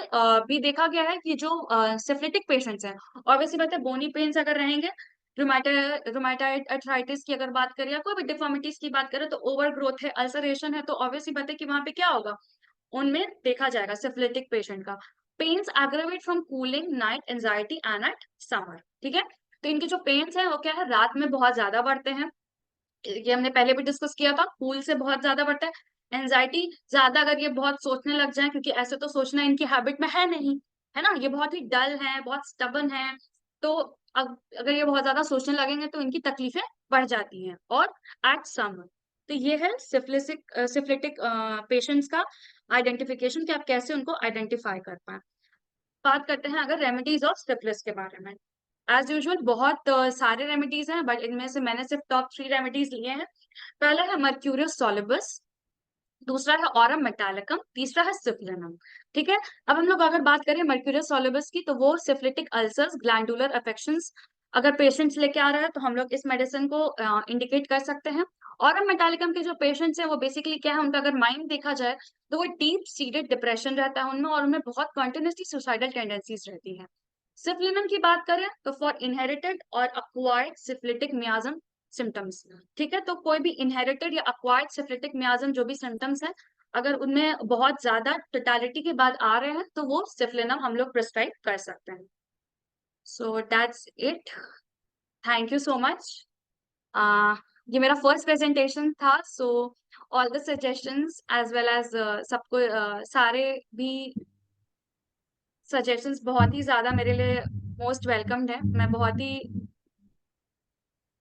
भी देखा गया है कि जो सिफिलिटिक पेशेंट्स हैं, ऑब्वियसली बात है बोनी पेन्स अगर रहेंगे, रुमेटाइड अर्थराइटिस की अगर बात करें या कोई भी डिफॉर्मिटीज की बात करें, तो ओवर ग्रोथ है, अल्सरेशन है, तो ऑब्वियसली बात है कि वहां पे क्या होगा, उनमें देखा जाएगा सिफिलिटिक पेशेंट का pains aggravate from cooling, night anxiety and at summer. ठीक है, तो इनके जो पेन्स हैं वो क्या है, रात में बहुत ज्यादा बढ़ते हैं, ये हमने पहले भी डिस्कस किया था, कूल से बहुत ज्यादा बढ़ता है। एंजाइटी ज्यादा अगर ये बहुत सोचने लग जाए, क्योंकि ऐसे तो सोचना इनकी हैबिट में है नहीं, है ना, ये बहुत ही डल है, बहुत स्टबन है, तो अगर ये बहुत ज्यादा सोचने लगेंगे तो इनकी तकलीफें बढ़ जाती हैं। और एट समर, तो ये है सिफिलिटिक पेशेंट्स का आइडेंटिफिकेशन, कि आप कैसे उनको आइडेंटिफाई कर पाए। बात करते हैं अगर रेमेडीज ऑफ सिफिलिस के बारे में। एज यूजुअल बहुत सारे रेमेडीज हैं, बट इनमें से मैंने सिर्फ टॉप 3 रेमेडीज लिए हैं। पहला है मर्क्यूरियस सॉलिबस, दूसरा है ऑरम मेटालिकम, तीसरा है सिफिलिनम। ठीक है, अब हम लोग अगर बात करें मर्क्यूरियस सॉलिबस की, तो वो सिफिलिटिक अल्सर्स, ग्लैंडुलर अफेक्शंस अगर पेशेंट्स लेके आ रहे हैं, तो हम लोग इस मेडिसिन को इंडिकेट कर सकते हैं। ऑरम मेटालिकम के जो पेशेंट्स हैं, वो बेसिकली क्या है, उनका अगर माइंड देखा जाए तो वो डीप सीटेड डिप्रेशन रहता है उनमें, और उनमें बहुत कंटिन्यूसली सुसाइडल टेंडेंसीज रहती है। सिफिलिनम की बात करें तो फॉर इनहेरिटेड और अक्वायर्ड सिफिलिटिक मियाज्म सिम्टम्स। ठीक है, तो कोई भी इनहेरिटेड या अक्वायर्ड सिफिलिटिक मियाज्म जो भी सिम्टम्स हैं, अगर उनमें बहुत ज्यादा टोटालिटी के बाद आ रहे हैं, तो वो सिफिलिनम हम लोग प्रिस्क्राइब कर सकते हैं। So that's it, thank you so much. ये मेरा फर्स्ट प्रेजेंटेशन था, so all the suggestions as well as सबको सारे भी सजेशंस बहुत ही ज्यादा मेरे लिए मोस्ट वेलकम्ड है। मैं बहुत ही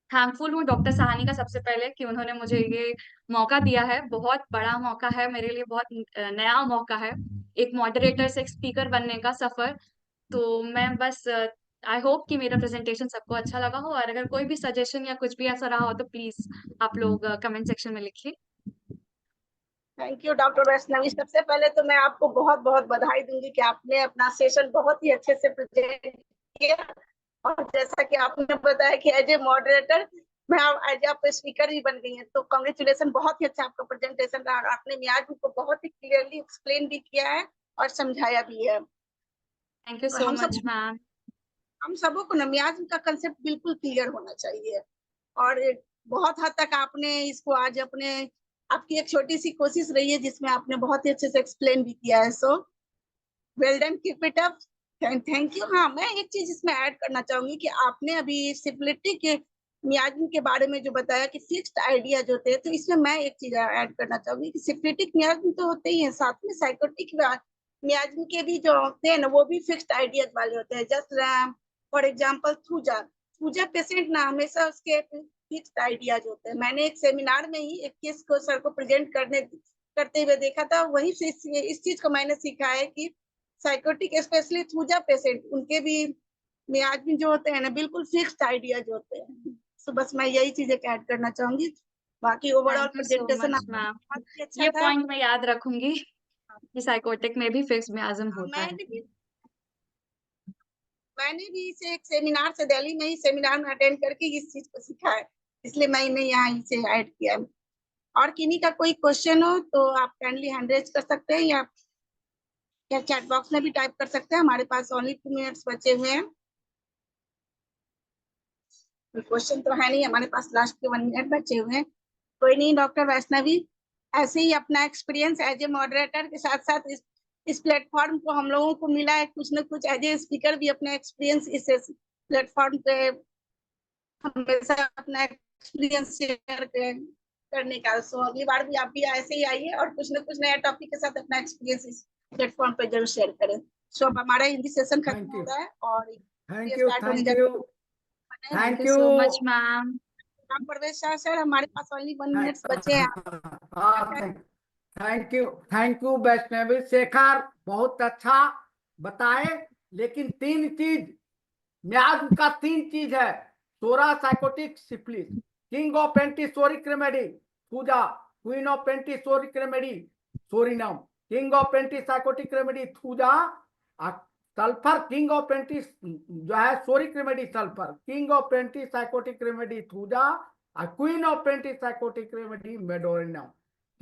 थैंकफुल हूँ डॉक्टर सहानी का, सबसे पहले कि उन्होंने मुझे ये मौका दिया है, बहुत बड़ा मौका है मेरे लिए, बहुत नया मौका है, एक मॉडरेटर से एक स्पीकर बनने का सफर। तो मैं बस आई होप कि मेरा प्रेजेंटेशन सबको अच्छा लगा हो, और अगर कोई भी सजेशन या कुछ भी ऐसा रहा हो तो प्लीज आप लोग कमेंट सेक्शन में लिखिए। Thank you doctor Vaishnavi. सबसे पहले तो मैं आपको बहुत बहुत बधाई दूंगी कि आपने अपना सेशन बहुत ही अच्छे से प्रेजेंट किया, और जैसा कि आपने बताया कि एज ए मॉडरेटर मैं एज आप स्पीकर भी बन गई हैं, तो कांग्रेचुलेसन, बहुत ही अच्छा आपका प्रेजेंटेशन रहा, और आपने मियाज को बहुत ही क्लियरली एक्सप्लेन भी किया है और समझाया भी है। थैंक यू और सो मच मैम। हम सबों को ना मियाज का कंसेप्ट बिल्कुल क्लियर होना चाहिए, और बहुत हद तक आपने इसको आज अपने, आपकी एक छोटी सी कोशिश रही है जिसमें आपने बहुत ही अच्छे से एक्सप्लेन भी किया है। So well done, keep it up, thank you. हाँ, मैं एक चीज इसमें ऐड करना चाहूंगी कि आपने अभी सिफिलिटिक के मियाज्म के बारे में जो बताया कि फिक्स्ड आइडिया जो थे, तो इसमें मैं एक चीज ऐड करना चाहूंगी कि सिफिलिटिक मियाज्म तो होते ही हैं, साथ में साइकोटिक मियाज्म के भी जो होते हैं ना, वो भी फिक्स्ड आइडियाज वाले होते हैं। Just for example thuja, thuja patient ना हमेशा उसके फिक्स्ड आइडियाज होते हैं। मैंने एक सेमिनार में ही एक केस को सर को प्रेजेंट करते हुए देखा था, वहीं से इस चीज को मैंने सीखा है कि साइकोटिक स्पेशली थूजा पेशेंट, उनके भी मियाज में जो होते हैं ना, बिल्कुल फिक्स्ड आइडियाज होते हैं। सो बस मैं यही चीजें ऐड करना चाहूंगी। बाकी overall thank you so presentation much आपका मैम, बहुत ही अच्छा ये था। पॉइंट मैं याद रखूंगी कि साइकोटिक में भी फिक्स्ड मियाज्म होता है। मैंने भी इसे एक सेमिनार से, दिल्ली में ही सेमिनार में अटेंड करके इस चीज को सीखा है, इसलिए मैंने यहाँ इसे ऐड किया है। और किन्हीं का कोई क्वेश्चन हो तो आप काइंडली हैंड रेज कर सकते हैं, या चैट बॉक्स में भी टाइप कर सकते हैं। हमारे पास ओनली 2 मिनट्स बचे हुए हैं। क्वेश्चन तो है नहीं हमारे पास, लास्ट के 1 मिनट बचे हुए हैं। कोई नहीं डॉक्टर वैष्णवी, ऐसे ही अपना एक्सपीरियंस एज ए मॉडरेटर के साथ साथ इस प्लेटफॉर्म को हम लोगों को मिला है कुछ न कुछ, एज ए स्पीकर भी अपना एक्सपीरियंस इस प्लेटफॉर्म पे हमेशा अपना एक्सपीरियंस शेयर करने का। सो अगली बार भी आप भी ऐसे ही आइए और कुछ न कुछ नया टॉपिक के साथ अपना एक्सपीरियंस इस प्लेटफॉर्म पे जरूर शेयर करें। सो अब हमारा हिंदी सेशन खत्म थैंक हो यू, रहा है और थैंक यू, स्टार्ट होने थैंक जा यू, रहा है। Thank thank you you. So much ma'am. Ram प्रवेश शाह सर, हमारे पास ओनली 1 मिनट्स बचे हैं। हाँ, थैंक यू वैष्णवी शेखर, बहुत अच्छा बताए। लेकिन 3 चीज, म्याज का 3 चीज है: psora sycotic syphilis, king of antipsoric remedy thuja, queen of antipsoric remedy psorinum, king of anti sycotic remedy thuja, sulphur king of anti जो है psoric remedy sulphur, king of anti sycotic remedy thuja, और queen of anti sycotic remedy medorrhinum,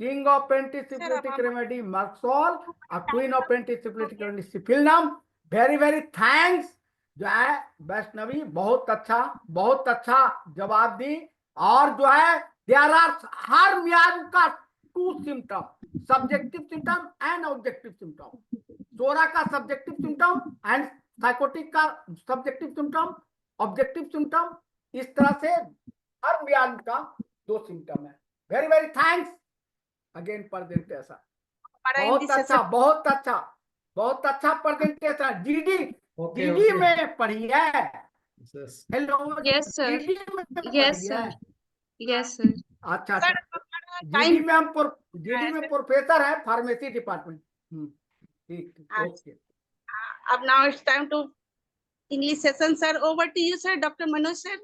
king of anti syphilitic remedy merc sol, और queen of anti syphilitic remedy syphilinum. Very very thanks जो है वैष्णवी, बहुत अच्छा जवाब दी। और जो है देयर आर हर मियाज का 2 symptom, subjective symptom and objective symptom. Psora का सब्जेक्टिव सिम्टम एंड साइकोटिक का सब्जेक्टिव सिम्टम, ऑब्जेक्टिव सिम्टम, इस तरह से हर मियाज का 2 सिम्टम है। Very very thanks again presentation, बहुत अच्छा प्रेजेंटेशन। जीडी में पढ़ी है। हेलो, यस सर, जीडी में यस पढ़ी है। Sir, yes sir. अच्छा सर जीडी में हम जीडी में प्रोफेसर है फार्मेसी डिपार्टमेंट। ठीक ओके। अब now it's time to English session, sir. Over to you, sir. Dr. Manoj, sir.